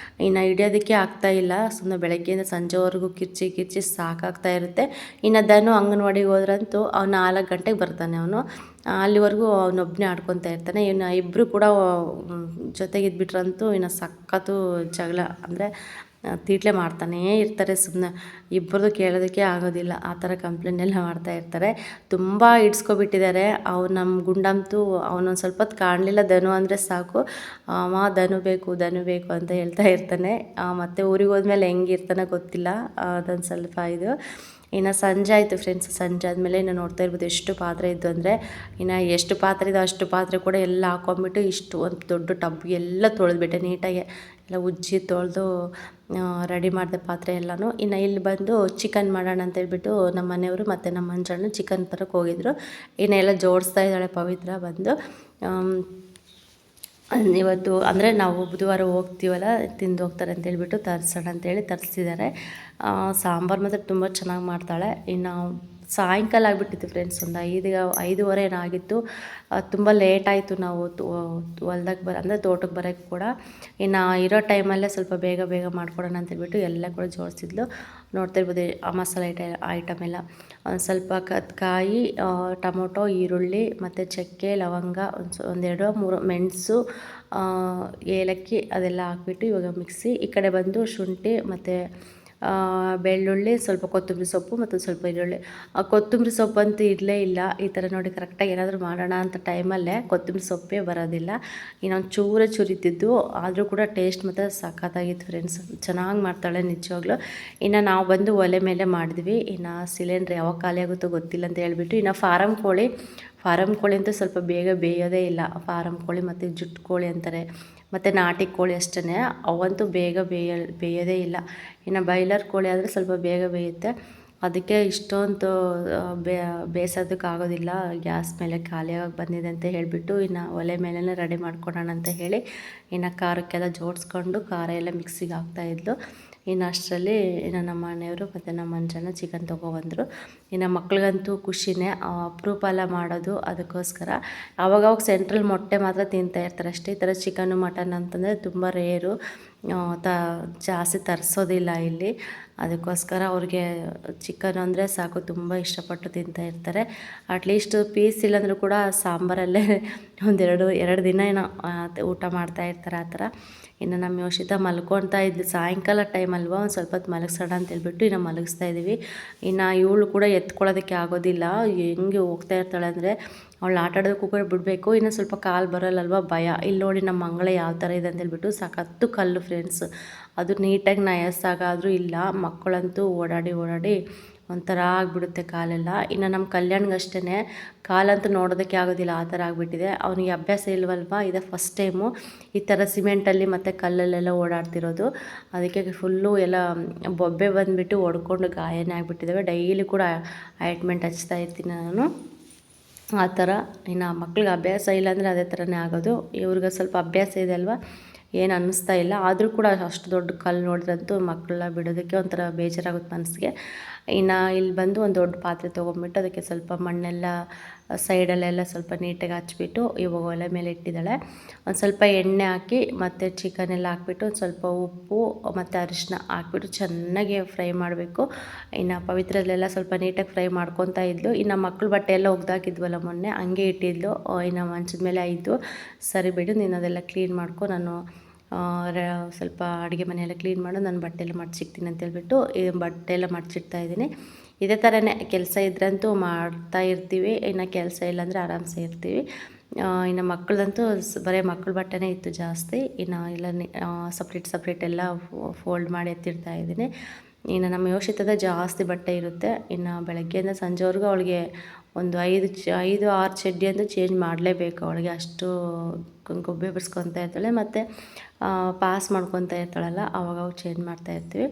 ಇನ್ನು ಹಿಡಿಯೋದಕ್ಕೆ ಆಗ್ತಾ ಇಲ್ಲ. ಸುಮ್ಮನೆ ಬೆಳಗ್ಗೆಯಿಂದ ಸಂಜೆವರೆಗೂ ಕಿರ್ಚಿ ಸಾಕಾಗ್ತಾ ಇರುತ್ತೆ. ಇನ್ನು ದನು ಅಂಗನವಾಡಿಗೆ ಹೋದ್ರಂತೂ 4 ಗಂಟೆಗೆ ಬರ್ತಾನೆ ಅವನು. ಅಲ್ಲಿವರೆಗೂ ಅವನೊಬ್ಬನೇ ಆಡ್ಕೊತಾ ಇರ್ತಾನೆ. ಇನ್ನು ಇಬ್ಬರು ಕೂಡ ಜೊತೆಗಿದ್ಬಿಟ್ರಂತೂ ಇನ್ನು ಸಖತ್ತು ಜಗಳ, ಅಂದರೆ ತೀಟ್ಲೆ ಮಾಡ್ತಾನೇ ಇರ್ತಾರೆ. ಸುಮ್ಮನೆ ಇಬ್ಬರದು ಕೇಳೋದಕ್ಕೆ ಆಗೋದಿಲ್ಲ, ಆ ಥರ ಕಂಪ್ಲೇಂಟ್ ಎಲ್ಲ ಮಾಡ್ತಾ ಇರ್ತಾರೆ. ತುಂಬ ಹಿಡ್ಸ್ಕೊಬಿಟ್ಟಿದ್ದಾರೆ. ನಮ್ಮ ಗುಂಡಂತೂ ಅವನೊಂದು ಸ್ವಲ್ಪ ಹೊತ್ತು ಕಾಣಲಿಲ್ಲ, ಧನು ಅಂದರೆ ಸಾಕು ಅಮ್ಮ ಧನು ಬೇಕು ಅಂತ ಹೇಳ್ತಾ ಇರ್ತಾನೆ. ಮತ್ತು ಊರಿಗೆ ಹೋದ್ಮೇಲೆ ಹೆಂಗಿರ್ತಾನೆ ಗೊತ್ತಿಲ್ಲ. ಅದೊಂದು ಸ್ವಲ್ಪ ಇದು. ಇನ್ನು ಸಂಜೆ ಆಯಿತು ಫ್ರೆಂಡ್ಸ್. ಸಂಜೆ ಆದಮೇಲೆ ಇನ್ನು ನೋಡ್ತಾ ಇರ್ಬೋದು ಎಷ್ಟು ಪಾತ್ರೆ ಇದ್ದು ಅಂದರೆ, ಇನ್ನು ಎಷ್ಟು ಪಾತ್ರೆ ಇದೆ ಅಷ್ಟು ಪಾತ್ರೆ ಕೂಡ ಎಲ್ಲ ಹಾಕೊಂಡ್ಬಿಟ್ಟು ಇಷ್ಟು ಒಂದು ದೊಡ್ಡ ಟಬ್ಗೆ ಎಲ್ಲ ತೊಳೆದ್ಬಿಟ್ಟೆ ನೀಟಾಗಿ, ಎಲ್ಲ ಉಜ್ಜಿ ತೊಳೆದು ರೆಡಿ ಮಾಡಿದೆ ಪಾತ್ರೆ ಎಲ್ಲನೂ. ಇನ್ನು ಇಲ್ಲಿ ಬಂದು ಚಿಕನ್ ಮಾಡೋಣ ಅಂತ ಹೇಳ್ಬಿಟ್ಟು ನಮ್ಮ ಮನೆಯವರು ಮತ್ತು ನಮ್ಮ ಮಂಜಣ್ಣು ಚಿಕನ್ ತರಕ್ಕೆ ಹೋಗಿದ್ರು. ಇನ್ನು ಎಲ್ಲ ಜೋಡಿಸ್ತಾ ಇದ್ದಾಳೆ ಪವಿತ್ರ ಬಂದು. ಇವತ್ತು ಅಂದರೆ ನಾವು ಬುಧವಾರ ಹೋಗ್ತೀವಲ್ಲ, ತಿಂದು ಹೋಗ್ತಾರೆ ಅಂತೇಳ್ಬಿಟ್ಟು ತರಿಸೋಣ ಅಂತೇಳಿ ತರಿಸಿದ್ದಾರೆ. ಸಾಂಬಾರು ಮಾತ್ರ ತುಂಬ ಚೆನ್ನಾಗಿ ಮಾಡ್ತಾಳೆ. ಇನ್ನು ಸಾಯಂಕಾಲ ಆಗಿಬಿಟ್ಟಿತ್ತು ಫ್ರೆಂಡ್ಸ್, ಒಂದು 5:30 ಏನೋ ಆಗಿತ್ತು. ತುಂಬ ಲೇಟ್ ಆಯಿತು ನಾವು ಹೊಲ್ದಾಗ ಅಂದರೆ ತೋಟಕ್ಕೆ ಬರೋಕ್ಕೆ ಕೂಡ. ಇನ್ನು ಇರೋ ಟೈಮಲ್ಲೇ ಸ್ವಲ್ಪ ಬೇಗ ಮಾಡ್ಕೊಡೋಣ ಅಂತೇಳ್ಬಿಟ್ಟು ಎಲ್ಲ ಕೂಡ ಜೋಡಿಸಿದ್ಲು. ನೋಡ್ತಾ ಇರ್ಬೋದು ಆ ಮಸಾಲೆ ಐಟಮ್ ಎಲ್ಲ. ಒಂದು ಸ್ವಲ್ಪ ಕಾಯಿ, ಟೊಮೊಟೊ, ಈರುಳ್ಳಿ ಮತ್ತು ಚಕ್ಕೆ, ಲವಂಗ, ಒಂದು 2-3 ಮೆಣಸು, ಏಲಕ್ಕಿ ಅದೆಲ್ಲ ಹಾಕ್ಬಿಟ್ಟು ಇವಾಗ ಮಿಕ್ಸಿ. ಈ ಕಡೆ ಬಂದು ಶುಂಠಿ ಮತ್ತು ಬೆಳ್ಳುಳ್ಳಿ, ಸ್ವಲ್ಪ ಕೊತ್ತಂಬರಿ ಸೊಪ್ಪು ಮತ್ತು ಸ್ವಲ್ಪ ಈರುಳ್ಳಿ. ಕೊತ್ತಂಬರಿ ಸೊಪ್ಪಂತೂ ಇರಲೇ ಇಲ್ಲ. ಈ ಥರ ನೋಡಿ ಕರೆಕ್ಟಾಗಿ ಏನಾದರೂ ಮಾಡೋಣ ಅಂತ ಟೈಮಲ್ಲೇ ಕೊತ್ತಂಬರಿ ಸೊಪ್ಪೇ ಬರೋದಿಲ್ಲ. ಇನ್ನೊಂದು ಚೂರಿದ್ದಿದ್ದು, ಆದರೂ ಕೂಡ ಟೇಸ್ಟ್ ಮತ್ತು ಸಖತ್ತಾಗಿತ್ತು ಫ್ರೆಂಡ್ಸ್. ಚೆನ್ನಾಗಿ ಮಾಡ್ತಾಳೆ ನಿಜವಾಗ್ಲೂ. ಇನ್ನು ನಾವು ಬಂದು ಒಲೆ ಮೇಲೆ ಮಾಡಿದ್ವಿ. ಇನ್ನು ಸಿಲಿಂಡ್ರ್ ಯಾವಾಗ ಖಾಲಿ ಆಗುತ್ತೋ ಗೊತ್ತಿಲ್ಲ ಅಂತ ಹೇಳ್ಬಿಟ್ಟು, ಇನ್ನು ಫಾರಮ್ ಕೋಳಿ ಅಂತೂ ಸ್ವಲ್ಪ ಬೇಗ ಬೇಯೋದೇ ಇಲ್ಲ. ಫಾರಮ್ ಕೋಳಿ ಮತ್ತು ಜುಟ್ಟು ಕೋಳಿ ಅಂತಾರೆ, ಮತ್ತು ನಾಟಿ ಕೋಳಿ ಅಷ್ಟೇ, ಅವಂತೂ ಬೇಗ ಬೇಯೋದೇ ಇಲ್ಲ. ಇನ್ನು ಬಾಯ್ಲರ್ ಕೋಳಿ ಆದರೆ ಸ್ವಲ್ಪ ಬೇಗ ಬೇಯುತ್ತೆ. ಅದಕ್ಕೆ ಇಷ್ಟೊಂದು ಬೇಯಿಸೋದಕ್ಕಾಗೋದಿಲ್ಲ. ಗ್ಯಾಸ್ ಮೇಲೆ ಖಾಲಿಯಾಗಿ ಬಂದಿದೆ ಅಂತ ಹೇಳಿಬಿಟ್ಟು ಇನ್ನು ಒಲೆ ಮೇಲೇ ರೆಡಿ ಮಾಡ್ಕೊಳೋಣ ಅಂತ ಹೇಳಿ ಇನ್ನು ಖಾರಕ್ಕೆಲ್ಲ ಜೋಡಿಸ್ಕೊಂಡು ಖಾರ ಎಲ್ಲ ಮಿಕ್ಸಿಗೆ ಹಾಕ್ತಾಯಿದ್ಲು. ಇನ್ನು ಅಷ್ಟರಲ್ಲಿ ಇನ್ನು ನಮ್ಮ ಮನೆಯವರು ಮತ್ತು ನಮ್ಮ ಮಂಜಣ್ಣ ಚಿಕನ್ ತೊಗೊಬಂದರು. ಇನ್ನು ಮಕ್ಳಿಗಂತೂ ಖುಷಿನೇ, ಅಪರೂಪ ಎಲ್ಲ ಮಾಡೋದು. ಅದಕ್ಕೋಸ್ಕರ ಆವಾಗವಾಗ ಸೆಂಟ್ರಲ್ ಮೊಟ್ಟೆ ಮಾತ್ರ ತಿಂತಾಯಿರ್ತಾರೆ ಅಷ್ಟೇ. ಈ ಥರ ಚಿಕನ್ನು ಮಟನ್ ಅಂತಂದರೆ ತುಂಬ ರೇರು, ಜಾಸ್ತಿ ತರಿಸೋದಿಲ್ಲ ಇಲ್ಲಿ. ಅದಕ್ಕೋಸ್ಕರ ಅವ್ರಿಗೆ ಚಿಕನ್ ಅಂದರೆ ಸಾಕು, ತುಂಬ ಇಷ್ಟಪಟ್ಟು ತಿಂತಾಯಿರ್ತಾರೆ. ಅಟ್ಲೀಸ್ಟ್ ಪೀಸ್ ಇಲ್ಲಾಂದ್ರೂ ಕೂಡ ಸಾಂಬಾರಲ್ಲೇ ಎರಡು ದಿನ ಏನೋ ಊಟ ಮಾಡ್ತಾಯಿರ್ತಾರೆ ಆ ಥರ. ಇನ್ನು ನಮ್ಮ ಯೋಷಿತಾ ಮಲ್ಕೊಳ್ತಾ ಇದ್ಲು. ಸಾಯಂಕಾಲ ಟೈಮ್ ಅಲ್ವಾ, ಒಂದು ಸ್ವಲ್ಪ ಹೊತ್ತು ಮಲಗಿಸೋಣ ಅಂತ ಹೇಳ್ಬಿಟ್ಟು ಇನ್ನು ಮಲಗಿಸ್ತಾ ಇದ್ದೀವಿ. ಇನ್ನು ಇವಳು ಕೂಡ ಎತ್ಕೊಳ್ಳೋದಕ್ಕೆ ಆಗೋದಿಲ್ಲ, ಹೆಂಗೆ ಹೋಗ್ತಾ ಇರ್ತಾಳೆ ಅಂದರೆ ಅವಳು ಆಟ ಆಡೋದಕ್ಕೂ ಕೂಡ ಬಿಡಬೇಕು. ಇನ್ನು ಸ್ವಲ್ಪ ಕಾಲು ಬರೋಲ್ಲಲ್ವ, ಭಯ. ಇಲ್ಲಿ ನೋಡಿ ನಮ್ಮ ಮಂಗಳ ಯಾವ ಥರ ಇದೆ ಅಂತ ಹೇಳ್ಬಿಟ್ಟು, ಸಖತ್ತು ಕಲ್ಲು ಫ್ರೆಂಡ್ಸ್. ಅದು ನೀಟಾಗಿ ನಯಸ್ಸಾಗಾದರೂ ಇಲ್ಲ. ಮಕ್ಕಳಂತೂ ಓಡಾಡಿ ಒಂಥರ ಆಗಿಬಿಡುತ್ತೆ ಕಾಲೆಲ್ಲ. ಇನ್ನು ನಮ್ಮ ಕಲ್ಯಾಣ್ಗಷ್ಟೇ ಕಾಲಂತೂ ನೋಡೋದಕ್ಕೆ ಆಗೋದಿಲ್ಲ, ಆ ಥರ ಆಗಿಬಿಟ್ಟಿದೆ. ಅವನಿಗೆ ಅಭ್ಯಾಸ ಇಲ್ವಲ್ವ, ಇದೆ ಫಸ್ಟ್ ಟೈಮು ಈ ಥರ ಸಿಮೆಂಟಲ್ಲಿ ಮತ್ತು ಕಲ್ಲಲ್ಲೆಲ್ಲ ಓಡಾಡ್ತಿರೋದು. ಅದಕ್ಕೆ ಫುಲ್ಲು ಎಲ್ಲ ಬೊಬ್ಬೆ ಬಂದುಬಿಟ್ಟು ಹೊಡ್ಕೊಂಡು ಗಾಯನೇ ಆಗಿಬಿಟ್ಟಿದ್ದಾವೆ. ಡೈಲಿ ಕೂಡ ಆಯಿಂಟ್ಮೆಂಟ್ ಹಚ್ತಾ ಇರ್ತೀನಿ ನಾನು, ಆ ಥರ. ಇನ್ನು ಮಕ್ಳಿಗೆ ಅಭ್ಯಾಸ ಇಲ್ಲ ಅಂದರೆ ಅದೇ ಥರನೇ ಆಗೋದು. ಇವ್ರಿಗೆ ಸ್ವಲ್ಪ ಅಭ್ಯಾಸ ಇದೆ ಅಲ್ವಾ, ಏನು ಅನ್ನಿಸ್ತಾ ಇಲ್ಲ. ಆದರೂ ಕೂಡ ಅಷ್ಟು ದೊಡ್ಡ ಕಲ್ಲು ನೋಡಿದ್ರಂತೂ ಮಕ್ಕಳೆಲ್ಲ ಬಿಡೋದಕ್ಕೆ ಒಂಥರ ಬೇಜಾರಾಗುತ್ತೆ ಮನಸ್ಸಿಗೆ. ಇನ್ನು ಇಲ್ಲಿ ಬಂದು ಒಂದು ದೊಡ್ಡ ಪಾತ್ರೆ ತೊಗೊಂಡ್ಬಿಟ್ಟು ಅದಕ್ಕೆ ಸ್ವಲ್ಪ ಮಣ್ಣೆಲ್ಲ ಸೈಡಲ್ಲೆಲ್ಲ ಸ್ವಲ್ಪ ನೀಟಾಗಿ ಹಚ್ಬಿಟ್ಟು ಇವಾಗ ಒಲೆ ಮೇಲೆ ಇಟ್ಟಿದ್ದಾಳೆ. ಒಂದು ಸ್ವಲ್ಪ ಎಣ್ಣೆ ಹಾಕಿ ಮತ್ತು ಚಿಕನೆಲ್ಲ ಹಾಕ್ಬಿಟ್ಟು ಒಂದು ಸ್ವಲ್ಪ ಉಪ್ಪು ಮತ್ತು ಅರಿಶಿನ ಹಾಕ್ಬಿಟ್ಟು ಚೆನ್ನಾಗಿ ಫ್ರೈ ಮಾಡಬೇಕು. ಇನ್ನು ಪವಿತ್ರಲ್ಲೆಲ್ಲ ಸ್ವಲ್ಪ ನೀಟಾಗಿ ಫ್ರೈ ಮಾಡ್ಕೊತಾ ಇದ್ಲು. ಇನ್ನು ಮಕ್ಕಳು ಬಟ್ಟೆ ಎಲ್ಲ ಒಗ್ದಾಕಿದ್ವಲ್ಲ ಮೊನ್ನೆ, ಹಂಗೆ ಇಟ್ಟಿದ್ಲು. ಇನ್ನು ಮಂಚದ ಮೇಲೆ ಆಯಿತು, ಸರಿ ಬಿಡು ನೀನು ಅದೆಲ್ಲ ಕ್ಲೀನ್ ಮಾಡ್ಕೊ, ನಾನು ಸ್ವಲ್ಪ ಅಡುಗೆ ಮನೆಯೆಲ್ಲ ಕ್ಲೀನ್ ಮಾಡು, ನಾನು ಬಟ್ಟೆ ಎಲ್ಲ ಮಡ್ಚಿಕ್ತೀನಿ ಅಂತೇಳ್ಬಿಟ್ಟು ಬಟ್ಟೆ ಎಲ್ಲ ಮಡ್ಚಿಡ್ತಾ ಇದ್ದೀನಿ. ಇದೇ ಥರನೇ ಕೆಲಸ ಇದ್ರಂತೂ ಮಾಡ್ತಾ ಇರ್ತೀವಿ, ಇನ್ನು ಕೆಲಸ ಇಲ್ಲಾಂದರೆ ಆರಾಮ್ಸೆ ಇರ್ತೀವಿ. ಇನ್ನು ಮಕ್ಕಳದಂತೂ ಬರೀ ಮಕ್ಕಳ ಬಟ್ಟೆನೇ ಇತ್ತು ಜಾಸ್ತಿ. ಇನ್ನು ಎಲ್ಲ ಸಪ್ರೇಟ್ ಎಲ್ಲ ಫೋಲ್ಡ್ ಮಾಡಿ ಎತ್ತಿಡ್ತಾ ಇದ್ದೀನಿ. ಇನ್ನು ನಮ್ಮ ಯೋಷಿತದ ಜಾಸ್ತಿ ಬಟ್ಟೆ ಇರುತ್ತೆ. ಇನ್ನು ಬೆಳಗ್ಗೆಯಿಂದ ಸಂಜೆವರೆಗೂ ಅವಳಿಗೆ ಒಂದು 5-6 ಚಡ್ಡಿ ಅಂತೂ ಚೇಂಜ್ ಮಾಡಲೇಬೇಕು ಅವಳಿಗೆ, ಅಷ್ಟು ಗೊಬ್ಬೆ ಬಿಡಿಸ್ಕೊತಾ ಇರ್ತಾಳೆ. ಮತ್ತು ಪಾಸ್ ಮಾಡ್ಕೊತಾ ಇರ್ತಾಳಲ್ಲ, ಆವಾಗ ಚೇಂಜ್ ಮಾಡ್ತಾ ಇರ್ತೀವಿ.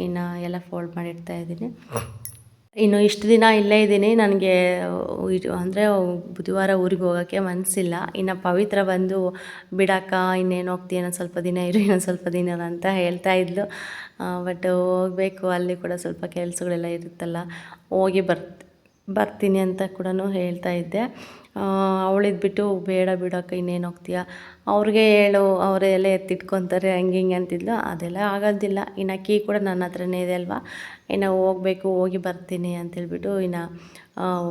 ಇನ್ನು ಎಲ್ಲ ಫೋಲ್ಡ್ ಮಾಡಿ ಇಡ್ತಾಯಿದ್ದೀನಿ. ಇನ್ನು ಇಷ್ಟು ದಿನ ಇಲ್ಲೇ ಇದ್ದೀನಿ. ನನಗೆ ಇದು ಅಂದರೆ ಬುಧವಾರ ಊರಿಗೆ ಹೋಗೋಕ್ಕೆ ಮನಸ್ಸಿಲ್ಲ. ಇನ್ನು ಪವಿತ್ರ ಬಂದು ಬಿಡಕ್ಕ ಇನ್ನೇನು ಹೋಗ್ತೀಯ, ಇನ್ನೊಂದು ಸ್ವಲ್ಪ ದಿನ ಇರು, ಇನ್ನೊಂದು ಸ್ವಲ್ಪ ದಿನ ಅಂತ ಹೇಳ್ತಾ ಇದ್ಲು. ಬಟ್ ಹೋಗಬೇಕು, ಅಲ್ಲಿ ಕೂಡ ಸ್ವಲ್ಪ ಕೆಲಸಗಳೆಲ್ಲ ಇರುತ್ತಲ್ಲ, ಹೋಗಿ ಬರ್ತೀನಿ ಅಂತ ಕೂಡ ಹೇಳ್ತಾ ಇದ್ದೆ. ಅವಳಿದ್ಬಿಟ್ಟು ಬೇಡ ಬಿಡಕ್ಕ ಇನ್ನೇನು ಹೋಗ್ತೀಯ, ಅವ್ರಿಗೆ ಹೇಳು, ಅವರೇ ಎಲ್ಲ ಎತ್ತಿಟ್ಕೊತಾರೆ ಹಂಗೆ ಹಿಂಗೆ ಅಂತಿದ್ಲು. ಅದೆಲ್ಲ ಆಗೋದಿಲ್ಲ. ಇನ್ನು ಕೀ ಕೂಡ ನನ್ನ ಹತ್ರನೇ ಇದೆ ಅಲ್ವಾ, ಇನ್ನು ಹೋಗಬೇಕು, ಹೋಗಿ ಬರ್ತೀನಿ ಅಂತೇಳ್ಬಿಟ್ಟು ಇನ್ನು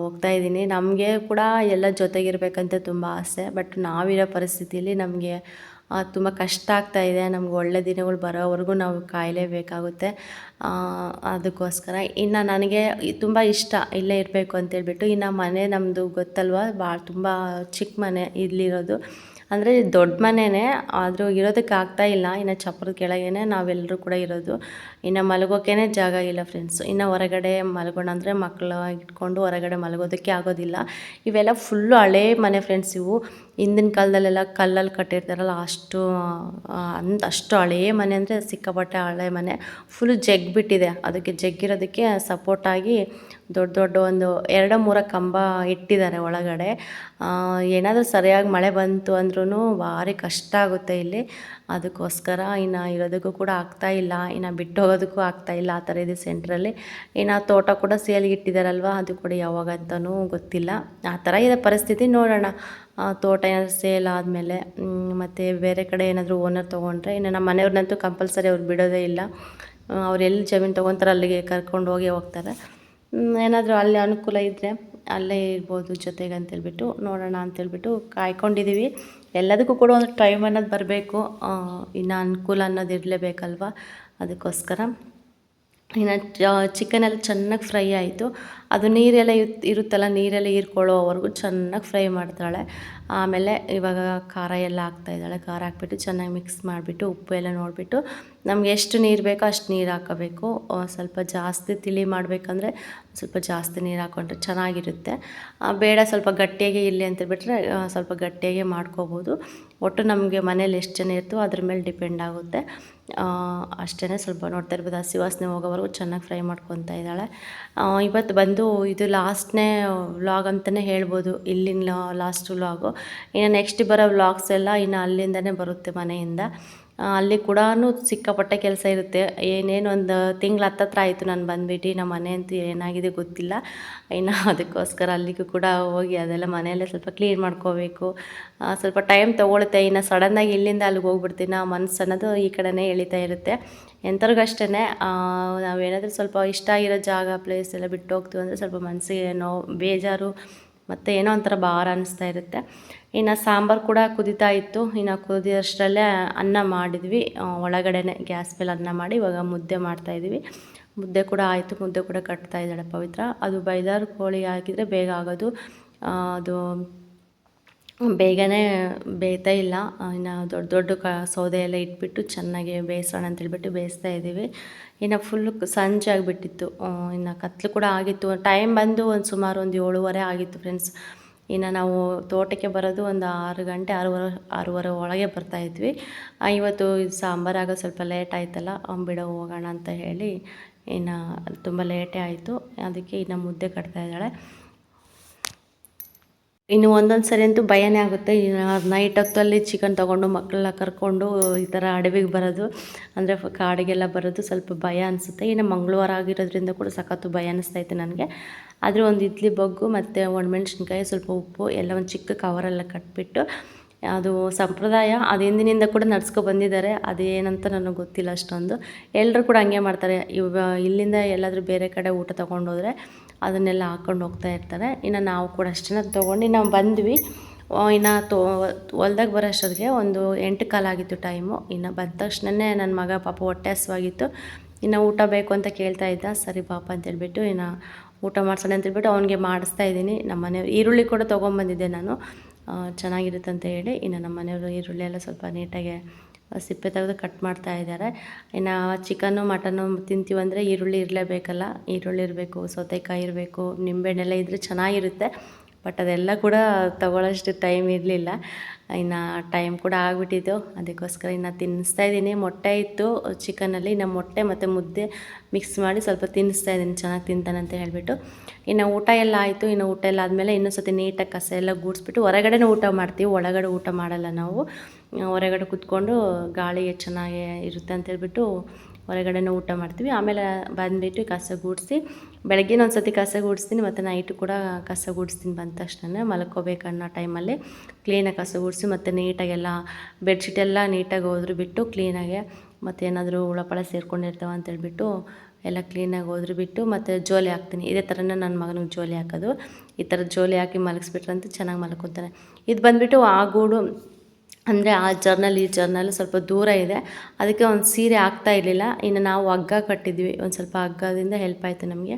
ಹೋಗ್ತಾಯಿದ್ದೀನಿ. ನಮಗೆ ಕೂಡ ಎಲ್ಲ ಜೊತೆಗಿರ್ಬೇಕಂತ ತುಂಬ ಆಸೆ. ಬಟ್ ನಾವಿರೋ ಪರಿಸ್ಥಿತಿಯಲ್ಲಿ ನಮಗೆ ತುಂಬ ಕಷ್ಟ ಆಗ್ತಾಯಿದೆ. ನಮ್ಗೆ ಒಳ್ಳೆ ದಿನಗಳು ಬರೋವರೆಗೂ ನಾವು ಕಾಯಲೇಬೇಕಾಗುತ್ತೆ. ಅದಕ್ಕೋಸ್ಕರ ಇನ್ನು ನನಗೆ ತುಂಬ ಇಷ್ಟ ಇಲ್ಲೇ ಇರಬೇಕು ಅಂತೇಳ್ಬಿಟ್ಟು. ಇನ್ನು ಮನೆ ನಮ್ಮದು ಗೊತ್ತಲ್ವ, ಭಾಳ ತುಂಬ ಚಿಕ್ಕ ಮನೆ ಇಲ್ಲಿರೋದು. ಅಂದರೆ ದೊಡ್ಡ ಮನೆಯೇ, ಆದರೂ ಇರೋದಕ್ಕೆ ಆಗ್ತಾಯಿಲ್ಲ. ಇನ್ನು ಚಪ್ಪರದ ಕೆಳಗೇ ನಾವೆಲ್ಲರೂ ಕೂಡ ಇರೋದು. ಇನ್ನು ಮಲಗೋಕ್ಕೇ ಜಾಗ ಇಲ್ಲ ಫ್ರೆಂಡ್ಸ್. ಇನ್ನು ಹೊರಗಡೆ ಮಲಗೋಣ ಅಂದರೆ ಮಕ್ಕಳು ಇಟ್ಕೊಂಡು ಹೊರಗಡೆ ಮಲಗೋದಕ್ಕೆ ಆಗೋದಿಲ್ಲ. ಇವೆಲ್ಲ ಫುಲ್ಲು ಹಳೇ ಮನೆ ಫ್ರೆಂಡ್ಸ್. ಇವು ಹಿಂದಿನ ಕಾಲದಲ್ಲೆಲ್ಲ ಕಲ್ಲಲ್ಲಿ ಕಟ್ಟಿರ್ತಾರಲ್ಲ, ಅಷ್ಟು ಹಳೇ ಮನೆ ಅಂದರೆ ಸಿಕ್ಕಾಪಟ್ಟೆ ಹಳೆ ಮನೆ. ಫುಲ್ಲು ಜಗ್ಬಿಟ್ಟಿದೆ. ಅದಕ್ಕೆ ಜಗ್ಗಿರೋದಕ್ಕೆ ಸಪೋರ್ಟಾಗಿ ದೊಡ್ಡ ದೊಡ್ಡ ಒಂದು 2-3 ಕಂಬ ಇಟ್ಟಿದ್ದಾರೆ ಒಳಗಡೆ. ಏನಾದರೂ ಸರಿಯಾಗಿ ಮಳೆ ಬಂತು ಅಂದ್ರೂ ಭಾರಿ ಕಷ್ಟ ಆಗುತ್ತೆ ಇಲ್ಲಿ. ಅದಕ್ಕೋಸ್ಕರ ಇನ್ನು ಇರೋದಕ್ಕೂ ಕೂಡ ಆಗ್ತಾಯಿಲ್ಲ, ಇನ್ನು ಬಿಟ್ಟು ಹೋಗೋದಕ್ಕೂ ಆಗ್ತಾಯಿಲ್ಲ. ಆ ಥರ ಇದೆ ಸೆಂಟ್ರಲ್ಲಿ. ಇನ್ನು ತೋಟ ಕೂಡ ಸೇಲ್ಗೆ ಇಟ್ಟಿದ್ದಾರಲ್ವ, ಅದು ಕೂಡ ಯಾವಾಗ ಅಂತಲೂ ಗೊತ್ತಿಲ್ಲ. ಆ ಥರ ಇದೆ ಪರಿಸ್ಥಿತಿ. ನೋಡೋಣ, ತೋಟ ಏನಾದರೂ ಸೇಲ್ ಆದಮೇಲೆ ಮತ್ತು ಬೇರೆ ಕಡೆ ಏನಾದರೂ ಓನರ್ ತೊಗೊಂಡ್ರೆ. ಇನ್ನು ನಮ್ಮ ಮನೆಯವ್ರನ್ನಂತೂ ಕಂಪಲ್ಸರಿ ಅವ್ರು ಬಿಡೋದೇ ಇಲ್ಲ. ಅವ್ರು ಎಲ್ಲಿ ಜಮೀನು ತೊಗೊತಾರೆ ಅಲ್ಲಿಗೆ ಕರ್ಕೊಂಡು ಹೋಗ್ತಾರೆ. ಏನಾದರೂ ಅಲ್ಲಿ ಅನುಕೂಲ ಇದ್ದರೆ ಅಲ್ಲೇ ಇರ್ಬೋದು ಜೊತೆಗೆ ಅಂತೇಳ್ಬಿಟ್ಟು ನೋಡೋಣ ಅಂತೇಳ್ಬಿಟ್ಟು ಕಾಯ್ಕೊಂಡಿದ್ದೀವಿ. ಎಲ್ಲದಕ್ಕೂ ಕೂಡ ಒಂದು ಟೈಮ್ ಅನ್ನೋದು ಬರಬೇಕು. ಇನ್ನು ಅನುಕೂಲ ಅನ್ನೋದು ಇರಲೇಬೇಕಲ್ವ, ಅದಕ್ಕೋಸ್ಕರ. ಇನ್ನು ಚಿಕನೆಲ್ಲ ಚೆನ್ನಾಗಿ ಫ್ರೈ ಆಯಿತು. ಅದು ನೀರೆಲ್ಲ ಇರುತ್ತಲ್ಲ, ನೀರೆಲ್ಲ ಹೀರ್ಕೊಳ್ಳೋವರೆಗೂ ಚೆನ್ನಾಗಿ ಫ್ರೈ ಮಾಡ್ತಾಳೆ. ಆಮೇಲೆ ಇವಾಗ ಖಾರ ಎಲ್ಲ ಹಾಕ್ತಾಯಿದ್ದಾಳೆ. ಖಾರ ಹಾಕ್ಬಿಟ್ಟು ಚೆನ್ನಾಗಿ ಮಿಕ್ಸ್ ಮಾಡಿಬಿಟ್ಟು ಉಪ್ಪು ಎಲ್ಲ ನೋಡಿಬಿಟ್ಟು ನಮ್ಗೆ ಎಷ್ಟು ನೀರು ಬೇಕೋ ಅಷ್ಟು ನೀರು ಹಾಕೋಬೇಕು. ಸ್ವಲ್ಪ ಜಾಸ್ತಿ ತಿಳಿ ಮಾಡಬೇಕಂದ್ರೆ ಸ್ವಲ್ಪ ಜಾಸ್ತಿ ನೀರು ಹಾಕ್ಕೊಂಡ್ರೆ ಚೆನ್ನಾಗಿರುತ್ತೆ. ಬೇಡ ಸ್ವಲ್ಪ ಗಟ್ಟಿಯಾಗಿ ಇರಲಿ ಅಂತೇಳ್ಬಿಟ್ರೆ ಸ್ವಲ್ಪ ಗಟ್ಟಿಯಾಗೆ ಮಾಡ್ಕೋಬೋದು. ಒಟ್ಟು ನಮಗೆ ಮನೇಲಿ ಎಷ್ಟು ಜನ ಇರ್ತೋ ಅದ್ರ ಮೇಲೆ ಡಿಪೆಂಡ್ ಆಗುತ್ತೆ. ಅಷ್ಟೇ. ಸ್ವಲ್ಪ ನೋಡ್ತಾ ಇರ್ಬೋದು, ಹಸಿ ವಾಸನೆ ಹೋಗೋವರೆಗೂ ಚೆನ್ನಾಗಿ ಫ್ರೈ ಮಾಡ್ಕೊತಾ ಇದ್ದಾಳೆ. ಇವತ್ತು ಬಂದು ಇದು ಲಾಸ್ಟ್ನೇ ವ್ಲಾಗ್ ಅಂತಲೇ ಹೇಳ್ಬೋದು, ಇಲ್ಲಿನ ಲಾಸ್ಟ್ ವ್ಲಾಗು. ಇನ್ನು ನೆಕ್ಸ್ಟ್ ಬರೋ ವ್ಲಾಗ್ಸ್ ಎಲ್ಲ ಇನ್ನು ಅಲ್ಲಿಂದನೇ ಬರುತ್ತೆ, ಮನೆಯಿಂದ. ಅಲ್ಲಿ ಕೂಡ ಸಿಕ್ಕಾಪಟ್ಟೆ ಕೆಲಸ ಇರುತ್ತೆ. ಏನೇನು ಒಂದು ತಿಂಗಳು ಹತ್ತತ್ರ ಆಯಿತು ನಾನು ಬಂದುಬಿಟ್ಟು. ನಮ್ಮ ಮನೆ ಅಂತೂ ಏನಾಗಿದೆ ಗೊತ್ತಿಲ್ಲ. ಇನ್ನು ಅದಕ್ಕೋಸ್ಕರ ಅಲ್ಲಿಗೂ ಕೂಡ ಹೋಗಿ ಅದೆಲ್ಲ ಮನೆಯಲ್ಲೇ ಸ್ವಲ್ಪ ಕ್ಲೀನ್ ಮಾಡ್ಕೋಬೇಕು. ಸ್ವಲ್ಪ ಟೈಮ್ ತೊಗೊಳುತ್ತೆ. ಇನ್ನು ಸಡನ್ನಾಗಿ ಇಲ್ಲಿಂದ ಅಲ್ಲಿಗೆ ಹೋಗ್ಬಿಡ್ತೀನಿ. ಆ ಮನಸ್ಸು ಅನ್ನೋದು ಈ ಕಡೆನೇ ಎಳಿತಾ ಇರುತ್ತೆ. ಎಂಥವ್ರಿಗಷ್ಟೇ ನಾವೇನಾದರೂ ಸ್ವಲ್ಪ ಇಷ್ಟ ಆಗಿರೋ ಜಾಗ, ಪ್ಲೇಸ್ ಎಲ್ಲ ಬಿಟ್ಟು ಹೋಗ್ತೀವಿ ಅಂದರೆ ಸ್ವಲ್ಪ ಮನಸ್ಸಿಗೆ ನೋವು, ಬೇಜಾರು ಮತ್ತು ಏನೋ ಒಂಥರ ಭಾರ ಅನ್ನಿಸ್ತಾ ಇರುತ್ತೆ. ಇನ್ನು ಸಾಂಬಾರು ಕೂಡ ಕುದೀತಾ ಇತ್ತು. ಇನ್ನು ಕುದಿಯೋಷ್ಟರಲ್ಲೇ ಅನ್ನ ಮಾಡಿದ್ವಿ. ಒಳಗಡೆನೆ ಗ್ಯಾಸ್ ಮೇಲೆ ಅನ್ನ ಮಾಡಿ ಇವಾಗ ಮುದ್ದೆ ಮಾಡ್ತಾಯಿದ್ವಿ. ಮುದ್ದೆ ಕೂಡ ಆಯಿತು. ಮುದ್ದೆ ಕೂಡ ಕಟ್ತಾ ಇದ್ದಾಳೆ ಪವಿತ್ರ. ಅದು ಬೈದಾರು ಕೋಳಿ ಹಾಕಿದರೆ ಬೇಗ ಆಗೋದು. ಅದು ಬೇಗನೆ ಬೇಯ್ತಾ ಇಲ್ಲ. ಇನ್ನು ದೊಡ್ಡ ದೊಡ್ಡ ಸೌದೆ ಎಲ್ಲ ಇಟ್ಬಿಟ್ಟು ಚೆನ್ನಾಗಿ ಬೇಯಿಸೋಣ ಅಂತೇಳ್ಬಿಟ್ಟು ಬೇಯಿಸ್ತಾ ಇದ್ದೀವಿ. ಇನ್ನು ಫುಲ್ಲು ಸಂಜೆ ಆಗಿಬಿಟ್ಟಿತ್ತು. ಇನ್ನು ಕತ್ಲು ಕೂಡ ಆಗಿತ್ತು. ಟೈಮ್ ಬಂದು ಸುಮಾರು ಒಂದು 7:30 ಆಗಿತ್ತು ಫ್ರೆಂಡ್ಸ್. ಇನ್ನು ನಾವು ತೋಟಕ್ಕೆ ಬರೋದು ಒಂದು 6 ಗಂಟೆ, 6:30 ಒಳಗೆ ಬರ್ತಾಯಿದ್ವಿ. ಇವತ್ತು ಸಾಂಬಾರು ಆಗೋದು ಸ್ವಲ್ಪ ಲೇಟ್ ಆಯ್ತಲ್ಲ, ಬಿಡೋ ಹೋಗೋಣ ಅಂತ ಹೇಳಿ ಇನ್ನು ತುಂಬ ಲೇಟೇ ಆಯಿತು. ಅದಕ್ಕೆ ಇನ್ನು ಮುದ್ದೆ ಕಟ್ತಾ ಇದ್ದಾಳೆ. ಇನ್ನು ಒಂದೊಂದು ಸರಿ ಅಂತೂ ಭಯನೇ ಆಗುತ್ತೆ. ನೈಟ್ ಹೊತ್ತಲ್ಲಿ ಚಿಕನ್ ತೊಗೊಂಡು ಮಕ್ಕಳೆಲ್ಲ ಕರ್ಕೊಂಡು ಈ ಥರ ಅಡವಿಗೆ ಬರೋದು, ಅಂದರೆ ಕಾಡಿಗೆಲ್ಲ ಬರೋದು ಸ್ವಲ್ಪ ಭಯ ಅನಿಸುತ್ತೆ. ಇನ್ನು ಮಂಗಳವಾರ ಆಗಿರೋದ್ರಿಂದ ಕೂಡ ಸಖತ್ತು ಭಯ ಅನ್ನಿಸ್ತೈತೆ ನನಗೆ. ಆದರೆ ಒಂದು ಇಡ್ಲಿ ಬಗ್ಗು ಮತ್ತು ಒಣಮೆಣ್ಸಿನ್ಕಾಯಿ, ಸ್ವಲ್ಪ ಉಪ್ಪು ಎಲ್ಲ ಒಂದು ಚಿಕ್ಕ ಕವರೆಲ್ಲ ಕಟ್ಬಿಟ್ಟು, ಅದು ಸಂಪ್ರದಾಯ, ಅದು ಹಿಂದಿನಿಂದ ಕೂಡ ನಡ್ಸ್ಕೊ ಬಂದಿದ್ದಾರೆ. ಅದೇನಂತ ನನಗೆ ಗೊತ್ತಿಲ್ಲ ಅಷ್ಟೊಂದು. ಎಲ್ಲರೂ ಕೂಡ ಹಂಗೆ ಮಾಡ್ತಾರೆ. ಇಲ್ಲಿಂದ ಎಲ್ಲಾದರೂ ಬೇರೆ ಕಡೆ ಊಟ ತೊಗೊಂಡೋದ್ರೆ ಅದನ್ನೆಲ್ಲ ಹಾಕ್ಕೊಂಡು ಹೋಗ್ತಾ ಇರ್ತಾರೆ. ಇನ್ನು ನಾವು ಕೂಡ ಅಷ್ಟನ್ನು ತೊಗೊಂಡು ನಾವು ಬಂದ್ವಿ. ಇನ್ನು ಹೊಲ್ದಾಗ ಬರೋ ಅಷ್ಟೊತ್ತಿಗೆ ಒಂದು 8:15 ಆಗಿತ್ತು ಟೈಮು. ಇನ್ನು ಬಂದ ತಕ್ಷಣವೇ ನನ್ನ ಮಗ ಪಾಪ ಹೊಟ್ಟೆ ಹಸಿವಾಗಿತ್ತು. ಇನ್ನು ಊಟ ಬೇಕು ಅಂತ ಕೇಳ್ತಾ ಇದ್ದ. ಸರಿ ಪಾಪ ಅಂತೇಳ್ಬಿಟ್ಟು ಇನ್ನು ಊಟ ಮಾಡಿಸೋಣ ಅಂತೇಳ್ಬಿಟ್ಟು ಅವನಿಗೆ ಮಾಡಿಸ್ತಾ ಇದ್ದೀನಿ. ನಮ್ಮ ಮನೆಯವ್ರು ಈರುಳ್ಳಿ ಕೂಡ ತೊಗೊಂಬಂದಿದ್ದೆ ನಾನು, ಚೆನ್ನಾಗಿರುತ್ತೆ ಅಂತ ಹೇಳಿ. ಇನ್ನು ನಮ್ಮ ಮನೆಯವರು ಈರುಳ್ಳಿ ಎಲ್ಲ ಸ್ವಲ್ಪ ನೀಟಾಗಿ ಸಿಪ್ಪೆ ತೆಗೆದು ಕಟ್ ಮಾಡ್ತಾ ಇದ್ದಾರೆ. ಇನ್ನು ಚಿಕನ್ನು ಮಟನ್ನು ತಿಂತೀವಂದರೆ ಈರುಳ್ಳಿ ಇರಲೇಬೇಕಲ್ಲ. ಈರುಳ್ಳಿ ಇರಬೇಕು, ಸೌತೆಕಾಯಿ ಇರಬೇಕು, ನಿಂಬೆಹಣ್ಣೆಲ್ಲ ಇದ್ದರೆ ಚೆನ್ನಾಗಿರುತ್ತೆ. ಬಟ್ ಅದೆಲ್ಲ ಕೂಡ ತಗೊಳ್ಳೋಷ್ಟು ಟೈಮ್ ಇರಲಿಲ್ಲ. ಇನ್ನು ಟೈಮ್ ಕೂಡ ಆಗಿಬಿಟ್ಟಿತ್ತು. ಅದಕ್ಕೋಸ್ಕರ ಇನ್ನು ತಿನ್ನಿಸ್ತಾಯಿದ್ದೀನಿ. ಮೊಟ್ಟೆ ಇತ್ತು ಚಿಕನಲ್ಲಿ, ಇನ್ನು ಮೊಟ್ಟೆ ಮತ್ತು ಮುದ್ದೆ ಮಿಕ್ಸ್ ಮಾಡಿ ಸ್ವಲ್ಪ ತಿನ್ನಿಸ್ತಾಯಿದ್ದೀನಿ, ಚೆನ್ನಾಗಿ ತಿಂತಾನೆ ಅಂತ ಹೇಳಿಬಿಟ್ಟು. ಇನ್ನು ಊಟ ಎಲ್ಲ ಆಯಿತು. ಇನ್ನು ಊಟ ಎಲ್ಲ ಆದಮೇಲೆ ಇನ್ನೊಂದು ಸತಿ ನೀಟಾಗಿ ಕಸ ಎಲ್ಲ ಗುಡಿಸ್ಬಿಟ್ಟು ಹೊರಗಡೆನೇ ಊಟ ಮಾಡ್ತೀವಿ, ಒಳಗಡೆ ಊಟ ಮಾಡಲ್ಲ ನಾವು. ಹೊರಗಡೆ ಕೂತ್ಕೊಂಡು ಗಾಳಿಗೆ ಚೆನ್ನಾಗಿ ಇರುತ್ತೆ ಅಂತೇಳ್ಬಿಟ್ಟು ಹೊರಗಡೆನೇ ಊಟ ಮಾಡ್ತೀವಿ. ಆಮೇಲೆ ಬಂದುಬಿಟ್ಟು ಕಸ ಗುಡಿಸಿ ಬೆಳಗ್ಗಿನ ಒಂದು ಸತಿ ಕಸ ಗುಡಿಸ್ತೀನಿ, ಮತ್ತು ನೈಟು ಕೂಡ ಕಸ ಗುಡಿಸ್ತೀನಿ. ಬಂದ ತಕ್ಷಣ ಮಲ್ಕೋಬೇಕು ಅನ್ನೋ ಟೈಮಲ್ಲಿ ಕ್ಲೀನಾಗಿ ಕಸ ಗುಡಿಸಿ ಮತ್ತು ನೀಟಾಗೆಲ್ಲ ಬೆಡ್ಶೀಟೆಲ್ಲ ನೀಟಾಗಿ ಹೋದ್ರು ಬಿಟ್ಟು ಕ್ಲೀನಾಗೆ, ಮತ್ತು ಏನಾದರೂ ಹುಳಪಳ ಸೇರ್ಕೊಂಡಿರ್ತಾವೆ ಅಂತೇಳ್ಬಿಟ್ಟು ಎಲ್ಲ ಕ್ಲೀನಾಗಿ ಹೋದ್ರು ಬಿಟ್ಟು ಮತ್ತು ಜೋಲಿ ಹಾಕ್ತೀನಿ. ಇದೇ ಥರನೇ ನನ್ನ ಮಗನಿಗೆ ಜೋಲಿ ಹಾಕೋದು. ಈ ಥರ ಜೋಲಿ ಹಾಕಿ ಮಲಗಿಸ್ಬಿಟ್ರಂತೂ ಚೆನ್ನಾಗಿ ಮಲ್ಕೊತಾನೆ. ಇದು ಬಂದುಬಿಟ್ಟು ಆ ಗೂಡು ಅಂದರೆ ಆ ಈ ಜರ್ನಲ್ ಸ್ವಲ್ಪ ದೂರ ಇದೆ, ಅದಕ್ಕೆ ಒಂದು ಸೀರೆ ಹಾಕ್ತಾ ಇರಲಿಲ್ಲ. ಇನ್ನು ನಾವು ಹಗ್ಗ ಕಟ್ಟಿದ್ವಿ, ಒಂದು ಸ್ವಲ್ಪ ಹಗ್ಗದಿಂದ ಹೆಲ್ಪ್ ಆಯಿತು ನಮಗೆ.